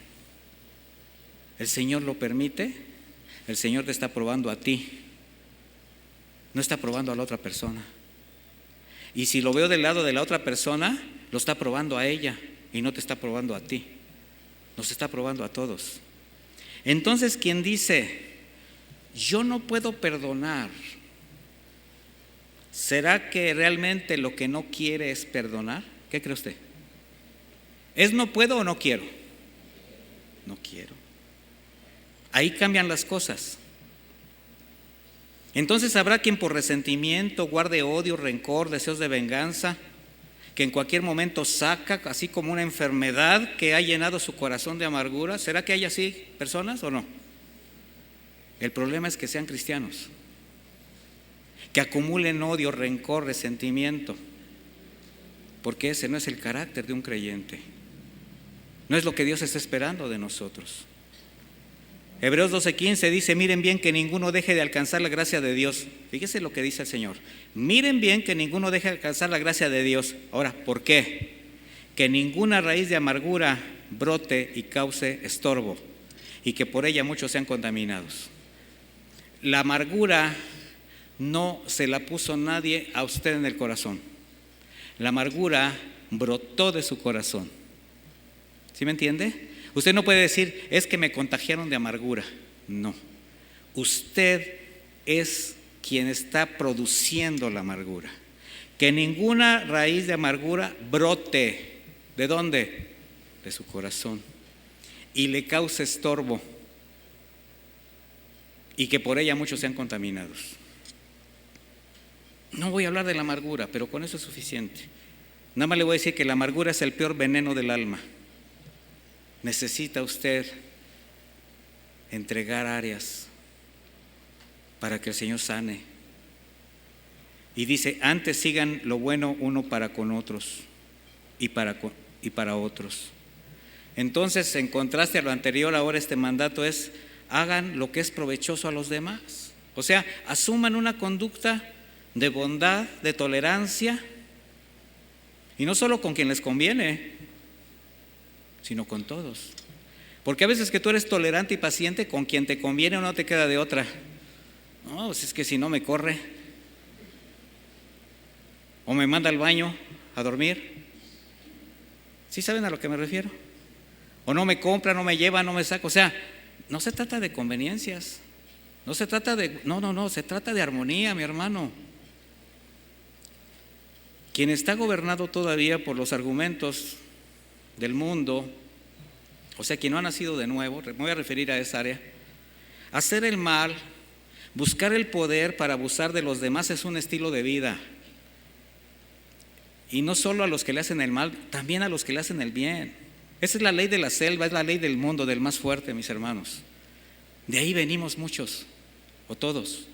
El Señor lo permite, el Señor te está probando a ti, no está probando a la otra persona. Y si lo veo del lado de la otra persona, lo está probando a ella y no te está probando a ti, nos está probando a todos. Entonces, quien dice, yo no puedo perdonar, ¿será que realmente lo que no quiere es perdonar? ¿Qué cree usted? ¿Es no puedo o no quiero? No quiero. Ahí cambian las cosas. Entonces habrá quien por resentimiento guarde odio, rencor, deseos de venganza, que en cualquier momento saca, así como una enfermedad que ha llenado su corazón de amargura. ¿Será que hay así personas o no? El problema es que sean cristianos, que acumulen odio, rencor, resentimiento, porque ese no es el carácter de un creyente, no es lo que Dios está esperando de nosotros. Hebreos 12:15 dice, miren bien que ninguno deje de alcanzar la gracia de Dios. Fíjese lo que dice el Señor, miren bien que ninguno deje de alcanzar la gracia de Dios. Ahora, ¿por qué? Que ninguna raíz de amargura brote y cause estorbo, y que por ella muchos sean contaminados. La amargura no se la puso nadie a usted en el corazón. La amargura brotó de su corazón. ¿Sí me entiende? Usted no puede decir, es que me contagiaron de amargura. No. Usted es quien está produciendo la amargura. Que ninguna raíz de amargura brote. ¿De dónde? De su corazón. Y le cause estorbo. Y que por ella muchos sean contaminados. No voy a hablar de la amargura, pero con eso es suficiente. Nada más le voy a decir que la amargura es el peor veneno del alma. Necesita usted entregar áreas para que el Señor sane. Y dice, antes sigan lo bueno uno para con otros y para otros. Entonces, en contraste a lo anterior, ahora este mandato es hagan lo que es provechoso a los demás. O sea, asuman una conducta de bondad, de tolerancia, y no solo con quien les conviene, sino con todos. Porque a veces que tú eres tolerante y paciente con quien te conviene o no te queda de otra. No, pues es que si no me corre, o me manda al baño a dormir. ¿Sí saben a lo que me refiero? O no me compra, no me lleva, no me saca. O sea, no se trata de conveniencias. No se trata de, no, se trata de armonía, mi hermano. Quien está gobernado todavía por los argumentos del mundo, o sea, quien no ha nacido de nuevo, me voy a referir a esa área, hacer el mal, buscar el poder para abusar de los demás es un estilo de vida. Y no solo a los que le hacen el mal, también a los que le hacen el bien. Esa es la ley de la selva, es la ley del mundo, del más fuerte, mis hermanos. De ahí venimos muchos, o todos.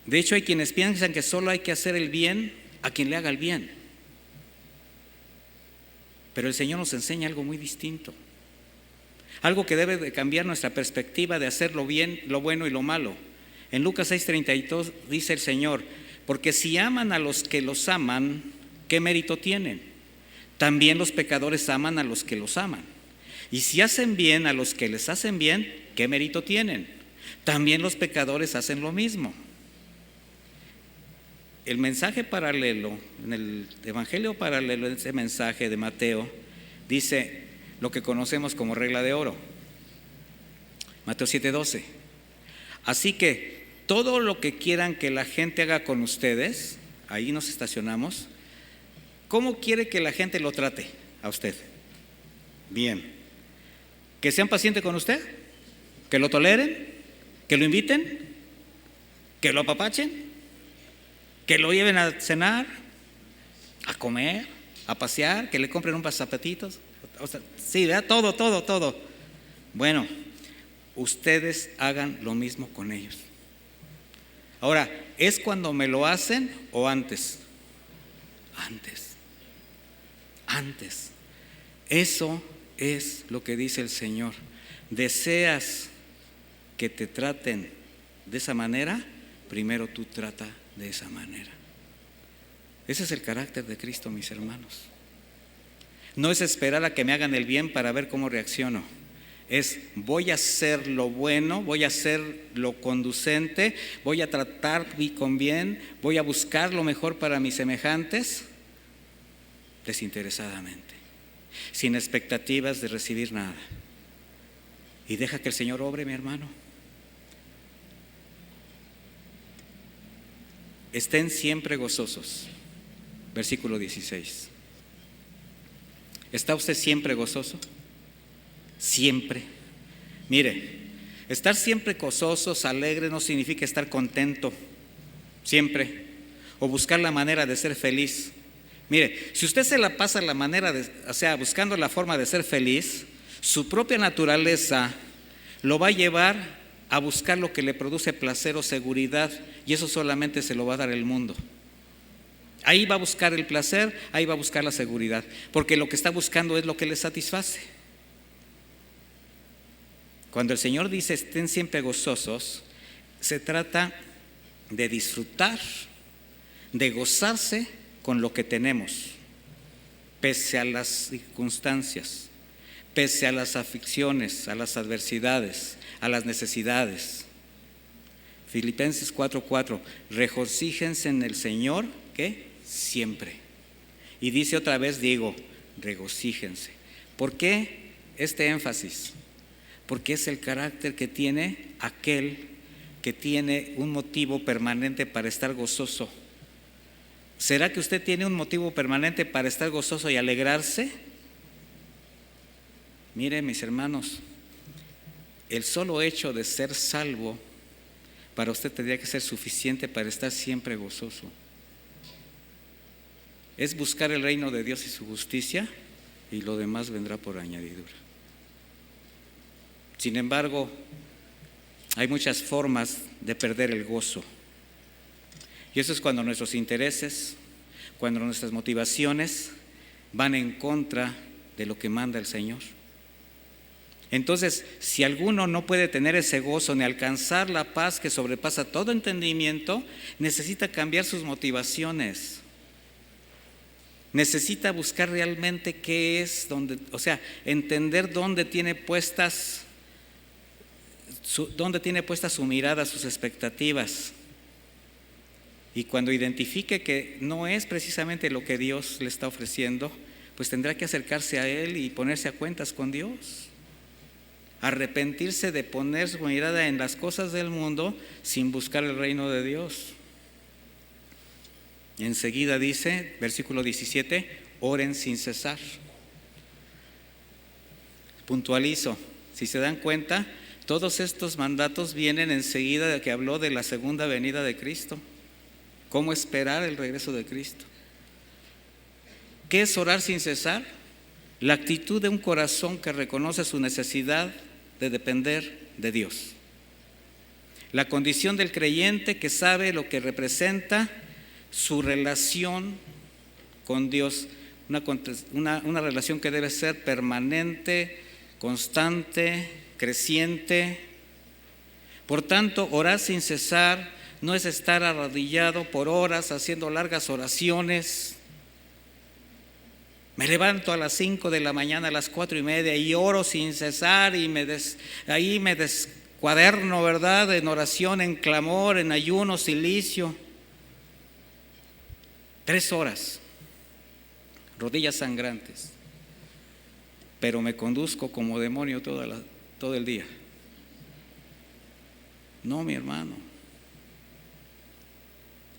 De hecho, hay quienes piensan que solo hay que hacer el bien a quien le haga el bien. Pero el Señor nos enseña algo muy distinto. Algo que debe de cambiar nuestra perspectiva de hacer lo bien, lo bueno y lo malo. En Lucas 6:32 dice el Señor: porque si aman a los que los aman, ¿qué mérito tienen? También los pecadores aman a los que los aman. Y si hacen bien a los que les hacen bien, ¿qué mérito tienen? También los pecadores hacen lo mismo. El mensaje paralelo, en el evangelio paralelo, en ese mensaje de Mateo, dice lo que conocemos como regla de oro. Mateo 7:12. Así que todo lo que quieran que la gente haga con ustedes, ahí nos estacionamos. ¿Cómo quiere que la gente lo trate a usted? Bien. ¿Que sean pacientes con usted? ¿Que lo toleren? ¿Que lo inviten? ¿Que lo apapachen? ¿Que lo lleven a cenar? ¿A comer? ¿A pasear? ¿Que le compren unos zapatitos? O sea, sí, ¿verdad? Todo. Bueno, ustedes hagan lo mismo con ellos. Ahora, ¿es cuando me lo hacen o antes? Antes. Eso es lo que dice el Señor. ¿Deseas que te traten de esa manera? Primero tú trata de esa manera. Ese es el carácter de Cristo, mis hermanos. No es esperar a que me hagan el bien para ver cómo reacciono. Es voy a hacer lo bueno, voy a hacer lo conducente, voy a tratar con bien, voy a buscar lo mejor para mis semejantes, desinteresadamente, sin expectativas de recibir nada. Y deja que el Señor obre, mi hermano. Estén siempre gozosos. Versículo 16. ¿Está usted siempre gozoso? Siempre. Mire, estar siempre gozosos, alegres, no significa estar contento siempre o buscar la manera de ser feliz. Mire, si usted se la pasa la manera de, o sea, buscando la forma de ser feliz, su propia naturaleza lo va a llevar a buscar lo que le produce placer o seguridad, y eso solamente se lo va a dar el mundo. Ahí va a buscar el placer, ahí va a buscar la seguridad, porque lo que está buscando es lo que le satisface. Cuando el Señor dice estén siempre gozosos, se trata de disfrutar, de gozarse con lo que tenemos, pese a las circunstancias, pese a las aflicciones, a las adversidades, a las necesidades. Filipenses 4:4, regocíjense en el Señor, ¿qué? Siempre. Y dice otra vez, digo, regocíjense. ¿Por qué este énfasis? Porque es el carácter que tiene aquel que tiene un motivo permanente para estar gozoso. ¿Será que usted tiene un motivo permanente para estar gozoso y alegrarse? Mire, mis hermanos, el solo hecho de ser salvo para usted tendría que ser suficiente para estar siempre gozoso. Es buscar el reino de Dios y su justicia, y lo demás vendrá por añadidura. Sin embargo, hay muchas formas de perder el gozo. Y eso es cuando nuestros intereses, cuando nuestras motivaciones van en contra de lo que manda el Señor. Entonces, si alguno no puede tener ese gozo ni alcanzar la paz que sobrepasa todo entendimiento, necesita cambiar sus motivaciones. Necesita buscar realmente qué es, entender dónde tiene puesta su mirada, sus expectativas. Y cuando identifique que no es precisamente lo que Dios le está ofreciendo, pues tendrá que acercarse a Él y ponerse a cuentas con Dios. Arrepentirse de poner su mirada en las cosas del mundo sin buscar el reino de Dios. Y enseguida dice, versículo 17, oren sin cesar. Puntualizo, si se dan cuenta, todos estos mandatos vienen enseguida de que habló de la segunda venida de Cristo. ¿Cómo esperar el regreso de Cristo? ¿Qué es orar sin cesar? La actitud de un corazón que reconoce su necesidad de depender de Dios. La condición del creyente que sabe lo que representa su relación con Dios, una relación que debe ser permanente, constante, creciente. Por tanto, orar sin cesar no es estar arrodillado por horas haciendo largas oraciones. Me levanto a las 5 de la mañana, a las 4:30 y oro sin cesar y ahí me descuaderno, ¿verdad? En oración, en clamor, en ayuno, silicio. 3 horas, rodillas sangrantes, pero me conduzco como demonio todo el día. No, mi hermano,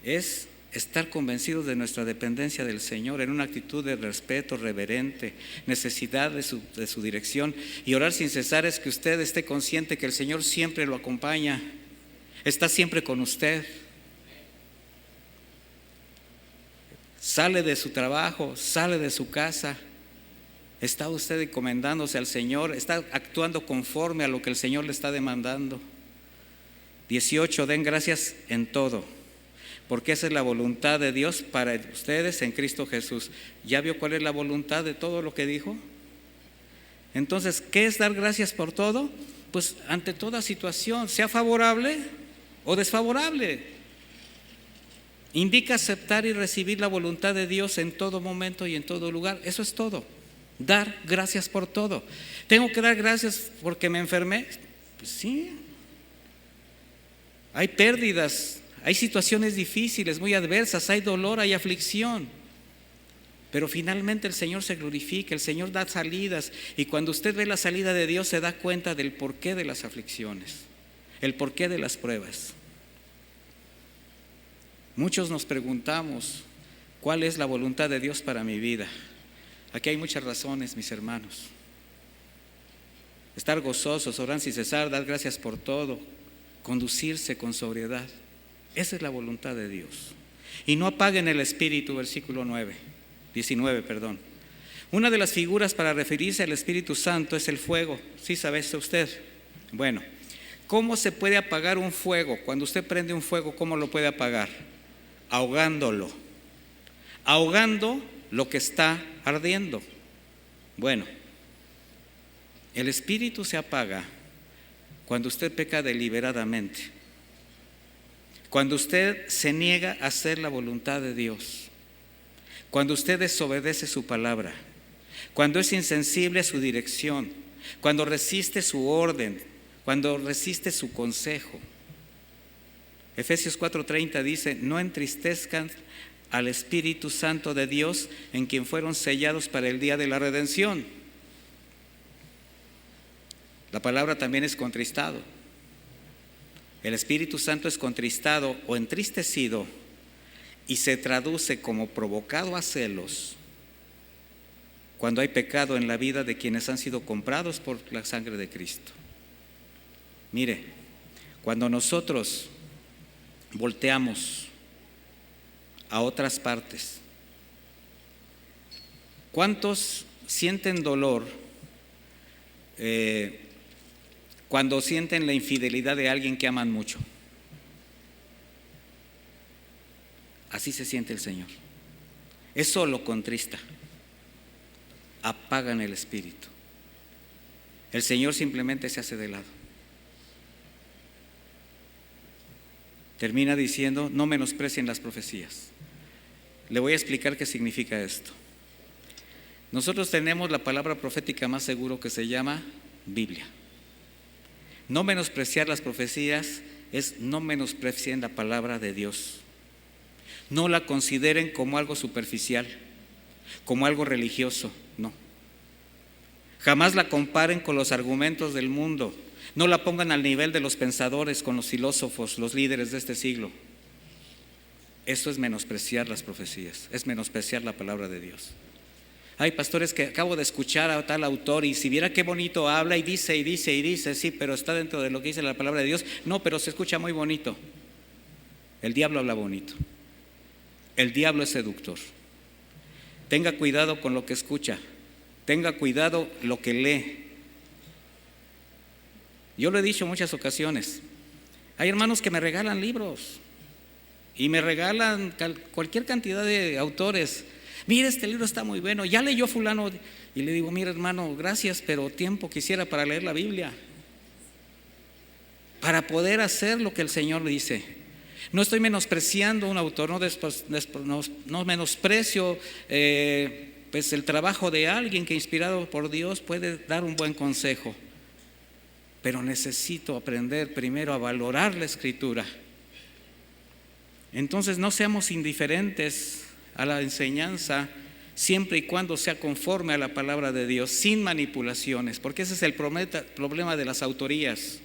es estar convencidos de nuestra dependencia del Señor en una actitud de respeto reverente, necesidad de su dirección. Y orar sin cesar es que usted esté consciente que el Señor siempre lo acompaña, está siempre con usted. Sale de su trabajo, sale de su casa, está usted encomendándose al Señor, está actuando conforme a lo que el Señor le está demandando. 18, den gracias en todo, porque esa es la voluntad de Dios para ustedes en Cristo Jesús. ¿Ya vio cuál es la voluntad de todo lo que dijo? Entonces, ¿qué es dar gracias por todo? Pues ante toda situación, sea favorable o desfavorable. Indica aceptar y recibir la voluntad de Dios en todo momento y en todo lugar. Eso es todo. Dar gracias por todo. ¿Tengo que dar gracias porque me enfermé? Pues sí. Hay pérdidas, hay situaciones difíciles, muy adversas, hay dolor, hay aflicción. Pero finalmente el Señor se glorifica, el Señor da salidas. Y cuando usted ve la salida de Dios se da cuenta del porqué de las aflicciones, el porqué de las pruebas. Muchos nos preguntamos, ¿cuál es la voluntad de Dios para mi vida? Aquí hay muchas razones, mis hermanos. Estar gozosos, orar sin cesar, dar gracias por todo, conducirse con sobriedad. Esa es la voluntad de Dios. Y no apaguen el espíritu, versículo 19. Una de las figuras para referirse al Espíritu Santo es el fuego. ¿Sí sabe eso usted? Bueno, ¿cómo se puede apagar un fuego? Cuando usted prende un fuego, ¿cómo lo puede apagar? Ahogándolo. Ahogando lo que está ardiendo. Bueno, el espíritu se apaga cuando usted peca deliberadamente, cuando usted se niega a hacer la voluntad de Dios, cuando usted desobedece su palabra, cuando es insensible a su dirección, cuando resiste su orden, cuando resiste su consejo. Efesios 4:30 dice, no entristezcan al Espíritu Santo de Dios, en quien fueron sellados para el día de la redención. La palabra también es contristado. El Espíritu Santo es contristado o entristecido y se traduce como provocado a celos cuando hay pecado en la vida de quienes han sido comprados por la sangre de Cristo. Mire, cuando nosotros volteamos a otras partes, ¿cuántos sienten dolor cuando sienten la infidelidad de alguien que aman mucho? Así se siente el Señor. Eso lo contrista. Apagan el espíritu. el Señor simplemente se hace de lado. Termina diciendo, no menosprecien las profecías. Le voy a explicar qué significa esto. Nosotros tenemos la palabra profética más seguro que se llama Biblia. No menospreciar las profecías es no menosprecien la palabra de Dios. No la consideren como algo superficial, como algo religioso, no. Jamás la comparen con los argumentos del mundo. No la pongan al nivel de los pensadores, con los filósofos, los líderes de este siglo. Eso es menospreciar las profecías, es menospreciar la palabra de Dios. Hay pastores que acabo de escuchar a tal autor y si viera qué bonito habla y dice, sí, pero está dentro de lo que dice la palabra de Dios. No, pero se escucha muy bonito. El diablo habla bonito. El diablo es seductor. Tenga cuidado con lo que escucha. Tenga cuidado lo que lee. Yo lo he dicho en muchas ocasiones. Hay hermanos que me regalan libros y me regalan cualquier cantidad de autores. Mire, este libro está muy bueno, ya leyó fulano. Y le digo, mira hermano, gracias, pero tiempo quisiera para leer la Biblia, para poder hacer lo que el Señor dice. No estoy menospreciando a un autor, no menosprecio pues el trabajo de alguien que inspirado por Dios puede dar un buen consejo. Pero necesito aprender primero a valorar la Escritura. Entonces no seamos indiferentes a la enseñanza siempre y cuando sea conforme a la palabra de Dios, sin manipulaciones, porque ese es el problema de las autorías.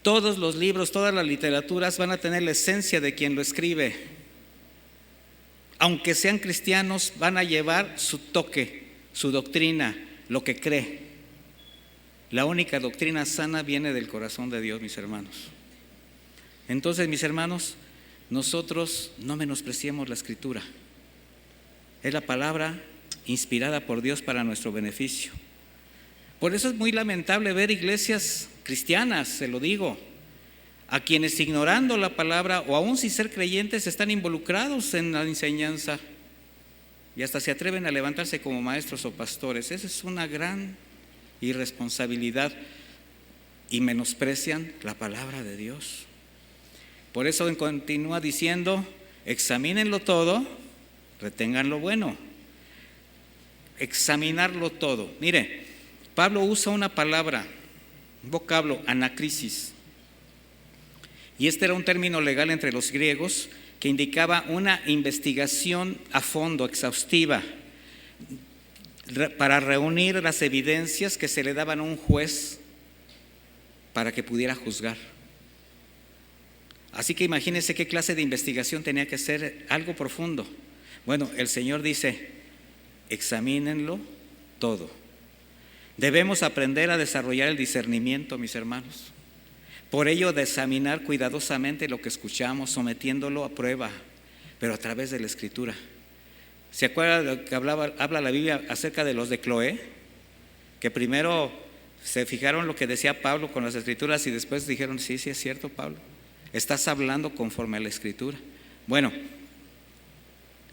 Todos los libros, todas las literaturas van a tener la esencia de quien lo escribe. Aunque sean cristianos, van a llevar su toque, su doctrina, lo que cree. La única doctrina sana viene del corazón de Dios, mis hermanos. Entonces, mis hermanos, nosotros no menospreciemos la Escritura. Es la palabra inspirada por Dios para nuestro beneficio. Por eso es muy lamentable ver iglesias cristianas, se lo digo, a quienes ignorando la palabra o aún sin ser creyentes están involucrados en la enseñanza y hasta se atreven a levantarse como maestros o pastores. Esa es una gran irresponsabilidad y menosprecian la palabra de Dios. Por eso continúa diciendo, examínenlo todo, retengan lo bueno. Examinarlo todo. Mire, Pablo usa una palabra, un vocablo, anacrisis. Y este era un término legal entre los griegos que indicaba una investigación a fondo, exhaustiva, para reunir las evidencias que se le daban a un juez para que pudiera juzgar. Así que imagínense qué clase de investigación tenía que ser, algo profundo. Bueno, el Señor dice, examínenlo todo. Debemos aprender a desarrollar el discernimiento, mis hermanos. Por ello, de examinar cuidadosamente lo que escuchamos, sometiéndolo a prueba, pero a través de la Escritura. ¿Se acuerda de lo que habla la Biblia acerca de los de Cloé? Que primero se fijaron lo que decía Pablo con las Escrituras y después dijeron, sí, es cierto, Pablo, estás hablando conforme a la Escritura. Bueno,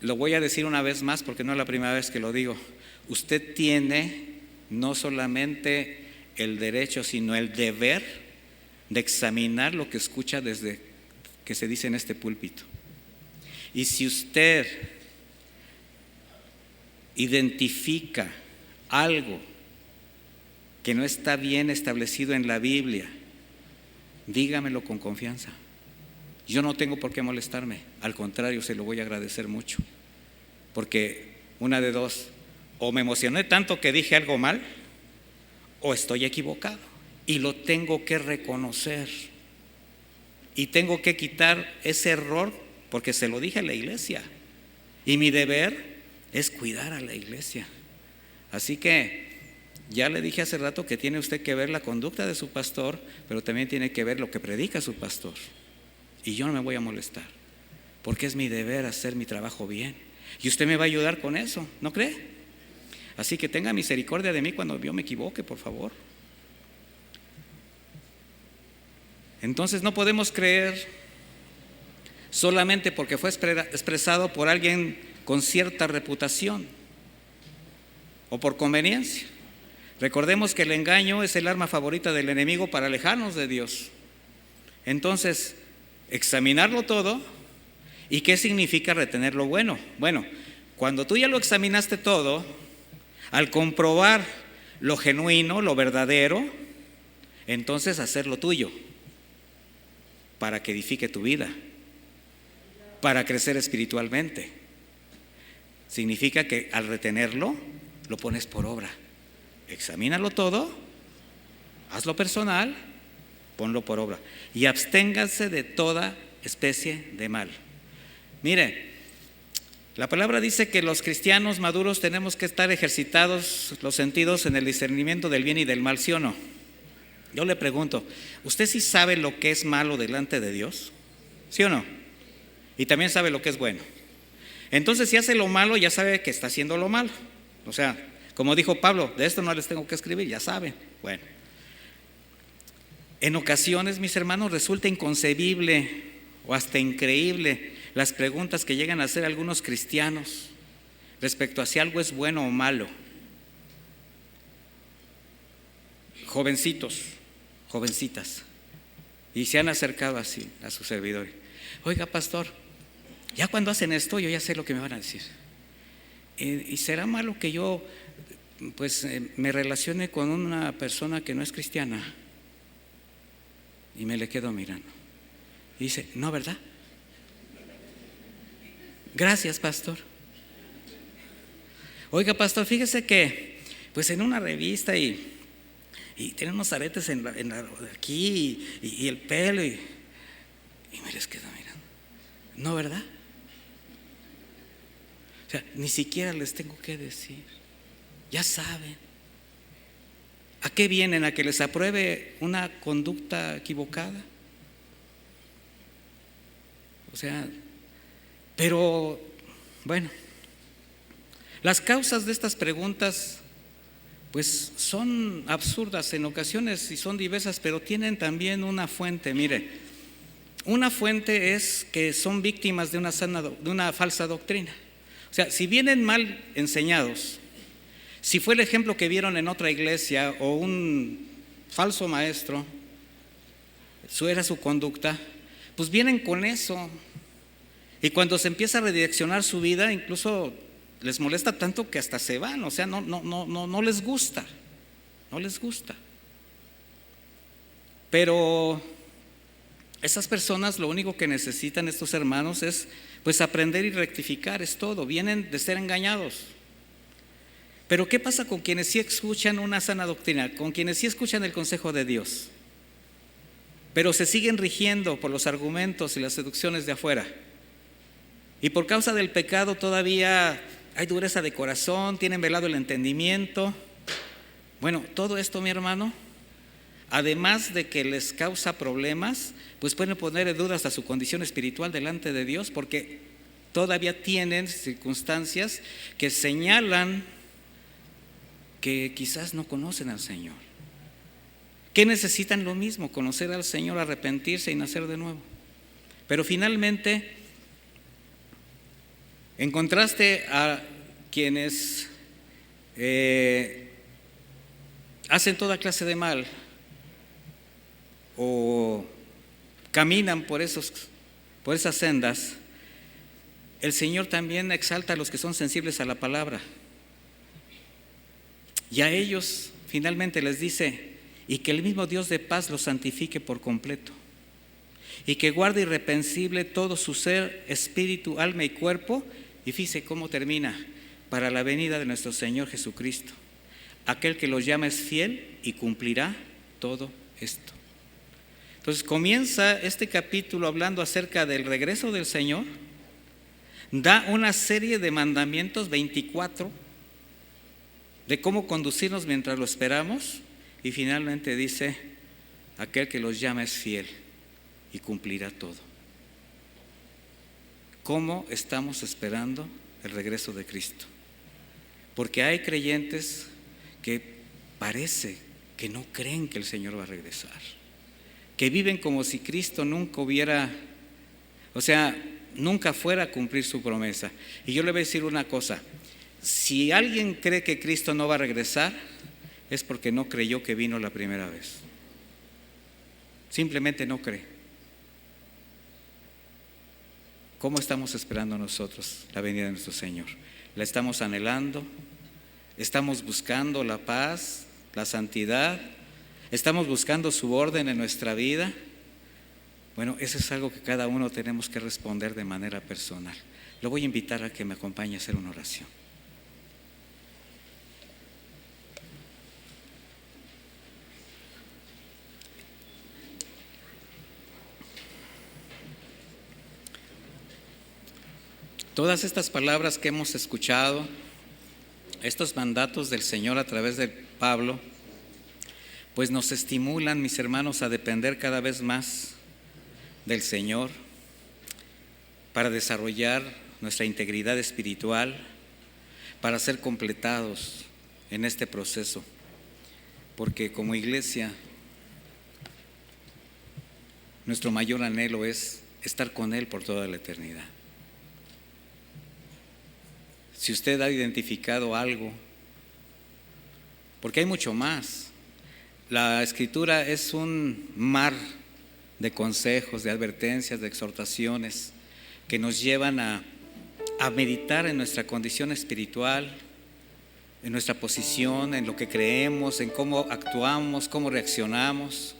lo voy a decir una vez más porque no es la primera vez que lo digo. Usted tiene no solamente el derecho, sino el deber de examinar lo que escucha desde que se dice en este púlpito. Y si usted identifica algo que no está bien establecido en la Biblia, dígamelo con confianza. Yo no tengo por qué molestarme, al contrario, se lo voy a agradecer mucho, porque una de dos, o me emocioné tanto que dije algo mal, o estoy equivocado y lo tengo que reconocer y tengo que quitar ese error porque se lo dije a la iglesia y mi deber es cuidar a la iglesia. Así que ya le dije hace rato que tiene usted que ver la conducta de su pastor, pero también tiene que ver lo que predica su pastor. Y yo no me voy a molestar, porque es mi deber hacer mi trabajo bien. Y usted me va a ayudar con eso, ¿no cree? Así que tenga misericordia de mí cuando yo me equivoque, por favor. Entonces no podemos creer solamente porque fue expresado por alguien con cierta reputación o por conveniencia. Recordemos que el engaño es el arma favorita del enemigo para alejarnos de Dios. Entonces, examinarlo todo. ¿Y qué significa retener lo bueno? Bueno, cuando tú ya lo examinaste todo, al comprobar lo genuino, lo verdadero, entonces hacerlo tuyo para que edifique tu vida, para crecer espiritualmente. Significa que al retenerlo, lo pones por obra. Examínalo todo, hazlo personal, ponlo por obra. Y absténganse de toda especie de mal. Mire, la palabra dice que los cristianos maduros tenemos que estar ejercitados los sentidos en el discernimiento del bien y del mal, ¿sí o no? Yo le pregunto, ¿usted sí sabe lo que es malo delante de Dios? ¿Sí o no? Y también sabe lo que es bueno. Entonces, si hace lo malo, ya sabe que está haciendo lo malo. O sea, como dijo Pablo, de esto no les tengo que escribir, ya saben. Bueno, en ocasiones, mis hermanos, resulta inconcebible o hasta increíble las preguntas que llegan a hacer algunos cristianos respecto a si algo es bueno o malo. Jovencitos, jovencitas, y se han acercado así a su servidor. Oiga, pastor, ya cuando hacen esto, yo ya sé lo que me van a decir. ¿Y será malo que yo me relacione con una persona que no es cristiana? Y me le quedo mirando. Y dice, no, ¿verdad? Gracias, pastor. Oiga, pastor, fíjese que en una revista y tienen unos aretes aquí y el pelo y me les quedo mirando. No, ¿verdad? O sea, ni siquiera les tengo que decir. Ya saben. ¿A qué vienen? ¿A que les apruebe una conducta equivocada? O sea, pero bueno, las causas de estas preguntas son absurdas en ocasiones y son diversas, pero tienen también una fuente. Mire, una fuente es que son víctimas de una falsa doctrina. O sea, si vienen mal enseñados, si fue el ejemplo que vieron en otra iglesia o un falso maestro, eso era su conducta, pues vienen con eso. Y cuando se empieza a redireccionar su vida, incluso les molesta tanto que hasta se van. O sea, no les gusta, no les gusta. Pero esas personas lo único que necesitan, estos hermanos, es aprender y rectificar, es todo. Vienen de ser engañados. Pero ¿qué pasa con quienes sí escuchan una sana doctrina? Con quienes sí escuchan el consejo de Dios, pero se siguen rigiendo por los argumentos y las seducciones de afuera. Y por causa del pecado todavía hay dureza de corazón, tienen velado el entendimiento. Bueno, todo esto, mi hermano, además de que les causa problemas, pueden poner en duda hasta su condición espiritual delante de Dios, porque todavía tienen circunstancias que señalan que quizás no conocen al Señor, que necesitan lo mismo, conocer al Señor, arrepentirse y nacer de nuevo. Pero finalmente, en contraste a quienes hacen toda clase de mal o caminan por esas sendas, el Señor también exalta a los que son sensibles a la palabra. Y a ellos finalmente les dice, y que el mismo Dios de paz los santifique por completo, y que guarde irreprensible todo su ser, espíritu, alma y cuerpo. Y fíjese cómo termina: para la venida de nuestro Señor Jesucristo. Aquel que los llama es fiel y cumplirá todo esto. Entonces comienza este capítulo hablando acerca del regreso del Señor. Da una serie de mandamientos, 24, de cómo conducirnos mientras lo esperamos. Y finalmente dice: aquel que los llama es fiel y cumplirá todo. ¿Cómo estamos esperando el regreso de Cristo? Porque hay creyentes que parece que no creen que el Señor va a regresar, que viven como si Cristo nunca nunca fuera a cumplir su promesa. Y yo le voy a decir una cosa: si alguien cree que Cristo no va a regresar, es porque no creyó que vino la primera vez. Simplemente no cree. ¿Cómo estamos esperando nosotros la venida de nuestro Señor? ¿La estamos anhelando? ¿Estamos buscando la paz, la santidad? ¿Estamos buscando su orden en nuestra vida? Bueno, eso es algo que cada uno tenemos que responder de manera personal. Lo voy a invitar a que me acompañe a hacer una oración. Todas estas palabras que hemos escuchado, estos mandatos del Señor a través de Pablo, pues nos estimulan, mis hermanos, a depender cada vez más del Señor para desarrollar nuestra integridad espiritual, para ser completados en este proceso, porque como iglesia nuestro mayor anhelo es estar con Él por toda la eternidad. Si usted ha identificado algo, porque hay mucho más, la Escritura es un mar de consejos, de advertencias, de exhortaciones que nos llevan a meditar en nuestra condición espiritual, en nuestra posición, en lo que creemos, en cómo actuamos, cómo reaccionamos.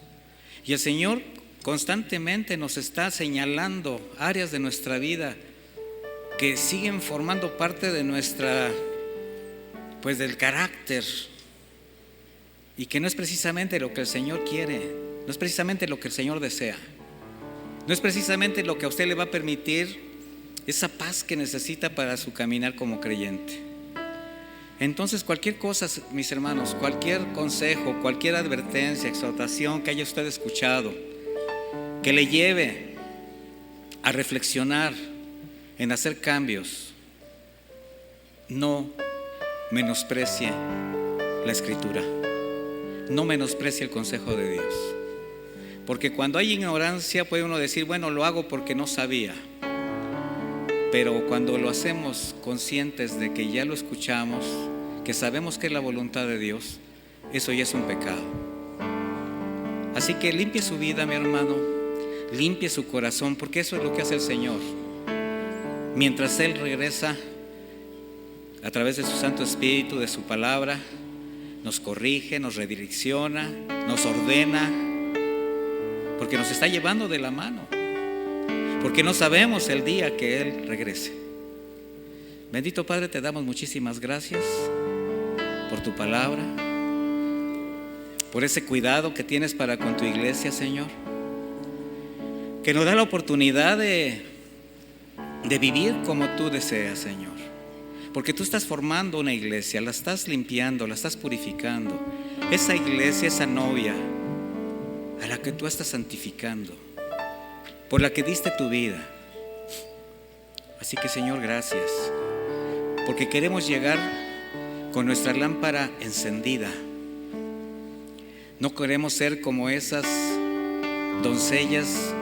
Y el Señor constantemente nos está señalando áreas de nuestra vida que siguen formando parte de nuestra, pues del carácter, y que no es precisamente lo que el Señor quiere, no es precisamente lo que el Señor desea, no es precisamente lo que a usted le va a permitir esa paz que necesita para su caminar como creyente. Entonces cualquier cosa, mis hermanos, cualquier consejo, cualquier advertencia, exhortación que haya usted escuchado, que le lleve a reflexionar en hacer cambios, no menosprecie la Escritura, no menosprecie el consejo de Dios, porque cuando hay ignorancia puede uno decir, bueno, lo hago porque no sabía, pero cuando lo hacemos conscientes de que ya lo escuchamos, que sabemos que es la voluntad de Dios, eso ya es un pecado. Así que limpie su vida, mi hermano, limpie su corazón, porque eso es lo que hace el Señor. Mientras Él regresa a través de su Santo Espíritu, de su palabra, nos corrige, nos redirecciona, nos ordena, porque nos está llevando de la mano, porque no sabemos el día que Él regrese. Bendito Padre, te damos muchísimas gracias por tu palabra, por ese cuidado que tienes para con tu iglesia, Señor, que nos da la oportunidad de vivir como tú deseas, Señor, porque tú estás formando una iglesia, la estás limpiando, la estás purificando, esa iglesia, esa novia a la que tú estás santificando, por la que diste tu vida. Así que, Señor, gracias, porque queremos llegar con nuestra lámpara encendida. No queremos ser como esas doncellas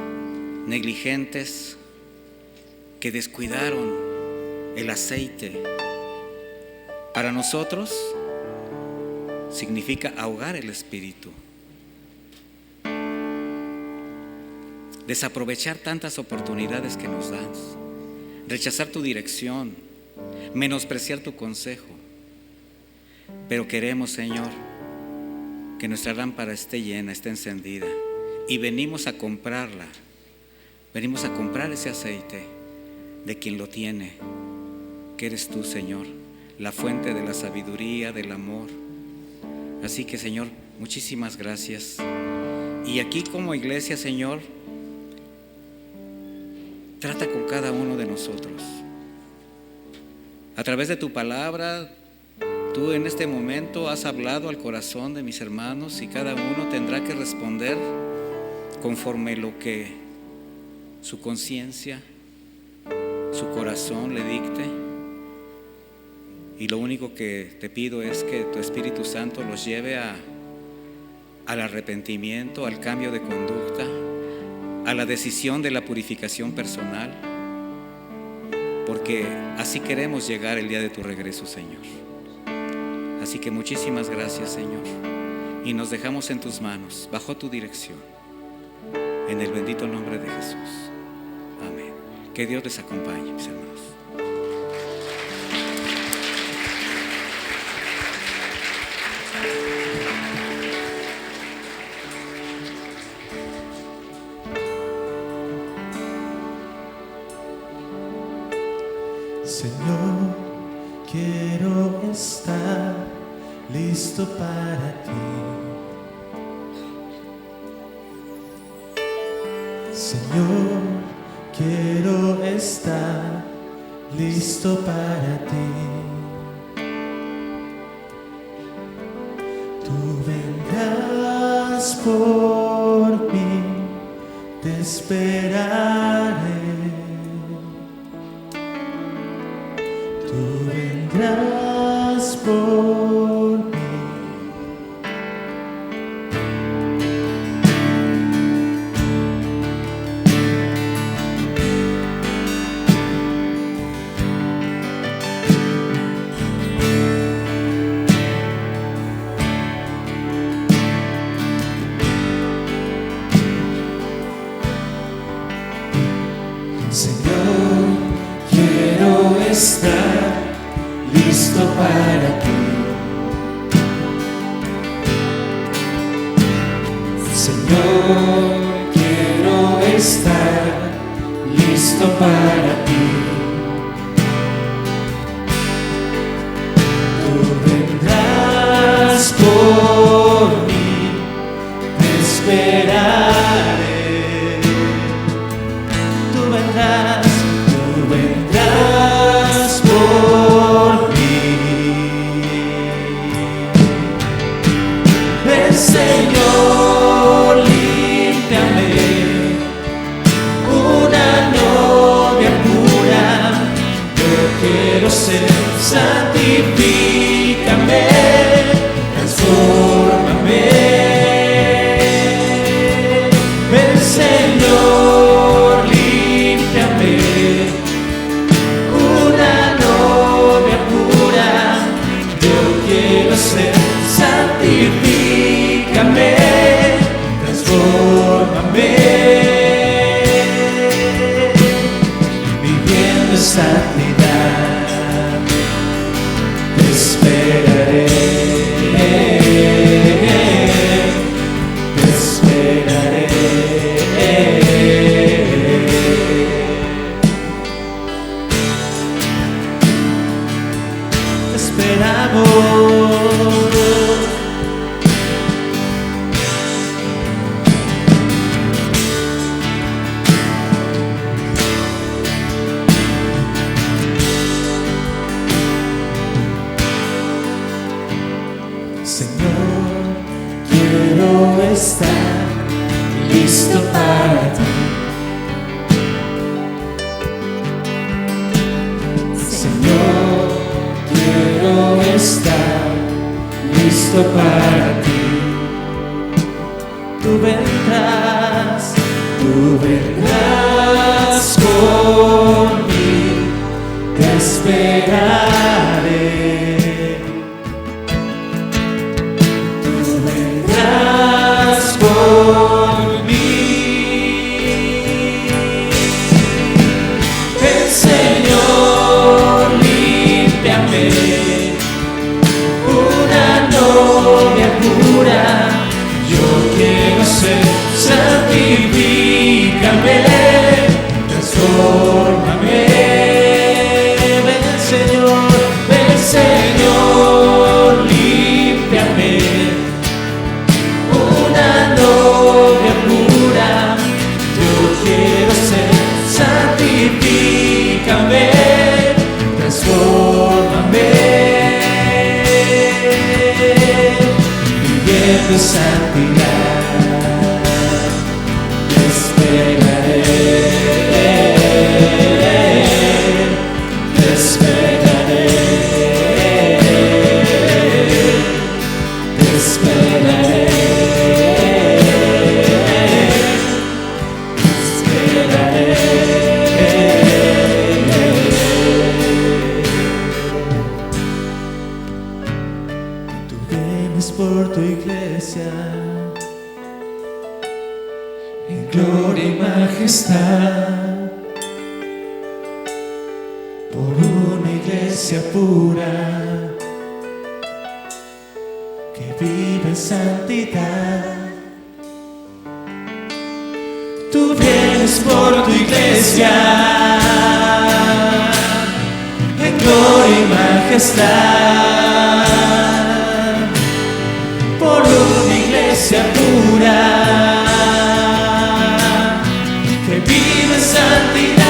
negligentes que descuidaron el aceite. Para nosotros significa ahogar el espíritu, desaprovechar tantas oportunidades que nos das, rechazar tu dirección, menospreciar tu consejo. Pero queremos, Señor, que nuestra lámpara esté llena, esté encendida, y venimos a comprarla, venimos a comprar ese aceite de quien lo tiene, que eres tú, Señor, la fuente de la sabiduría, del amor. Así que, Señor, muchísimas gracias. Y aquí como iglesia, Señor, trata con cada uno de nosotros. A través de tu palabra, tú en este momento has hablado al corazón de mis hermanos, y cada uno tendrá que responder conforme lo que su conciencia, su corazón le dicte. Y lo único que te pido es que tu Espíritu Santo los lleve al arrepentimiento, al cambio de conducta, a la decisión de la purificación personal, porque así queremos llegar el día de tu regreso, Señor. Así que muchísimas gracias, Señor, y nos dejamos en tus manos, bajo tu dirección, en el bendito nombre de Jesús. Amén. Que Dios les acompañe, mis hermanos. Señor, quiero estar listo para ti. Señor, quiero estar listo para ti. Tú vendrás por mí, te esperaré. Tú vendrás por mí. Señor, quiero estar listo para ti. Señor, quiero estar listo para ti. Tú vendrás por mí, te esperaré. Tú vendrás por mí. Ven, Señor, límpiame, una novia pura. Yo quiero ser, santifícame, transfórmame. Ven, Señor, límpiame, una novia pura. Yo quiero ser, santifícame, transfórmame. Viviendo en santidad, te esperaré, te esperaré. Te esperamos. Señor, quiero estar listo para ti. Señor, quiero estar listo para ti. Tú vendrás por mí, te esperaré. Tú vendrás por mí. Ven, Señor, límpiame, una novia pura. Yo quiero ser, santifícame, transfórmame. Ven, Señor, límpiame, una novia pura. Yo quiero ser, santifícame, transfórmame. Viviendo en santidad, te esperaré, te esperaré, te esperaré, te esperaré. vienes por tu iglesia en gloria y majestad, por una iglesia pura que vive en santidad. Tú vienes por tu iglesia en gloria y majestad, por una iglesia pura que vive en santidad.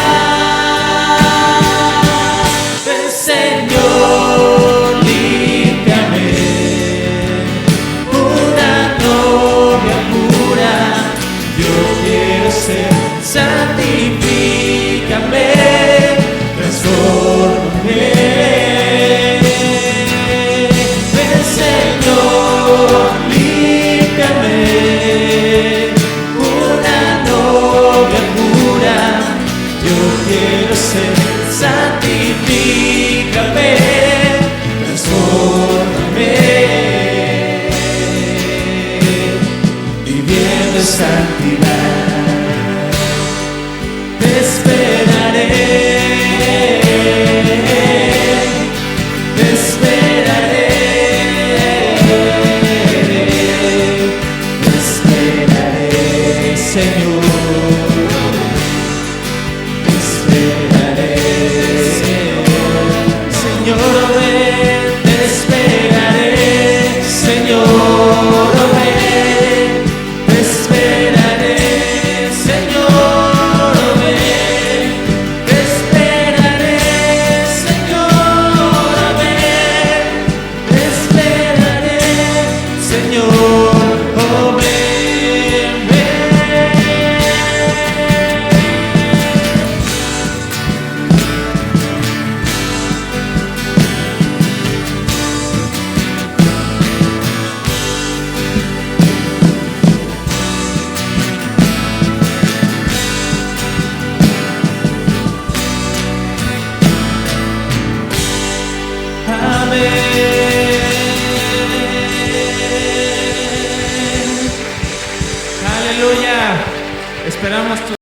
Ven, Señor, límpiame, una novia pura, yo quiero ser. Santifícame, transfórmame. Ven, Señor, límpiame, una novia pura, yo quiero ser. Santifícame, transfórmame, viviendo en santidad. Te esperaré, te esperaré, te esperaré, Señor. Te esperaré, Señor, ven, te esperaré, Señor, ven, te esperaré, Señor, ven, te esperaré, Señor, ven, te esperaré, Señor, oh, ven, ven. Amén. Aleluya. Esperamos tu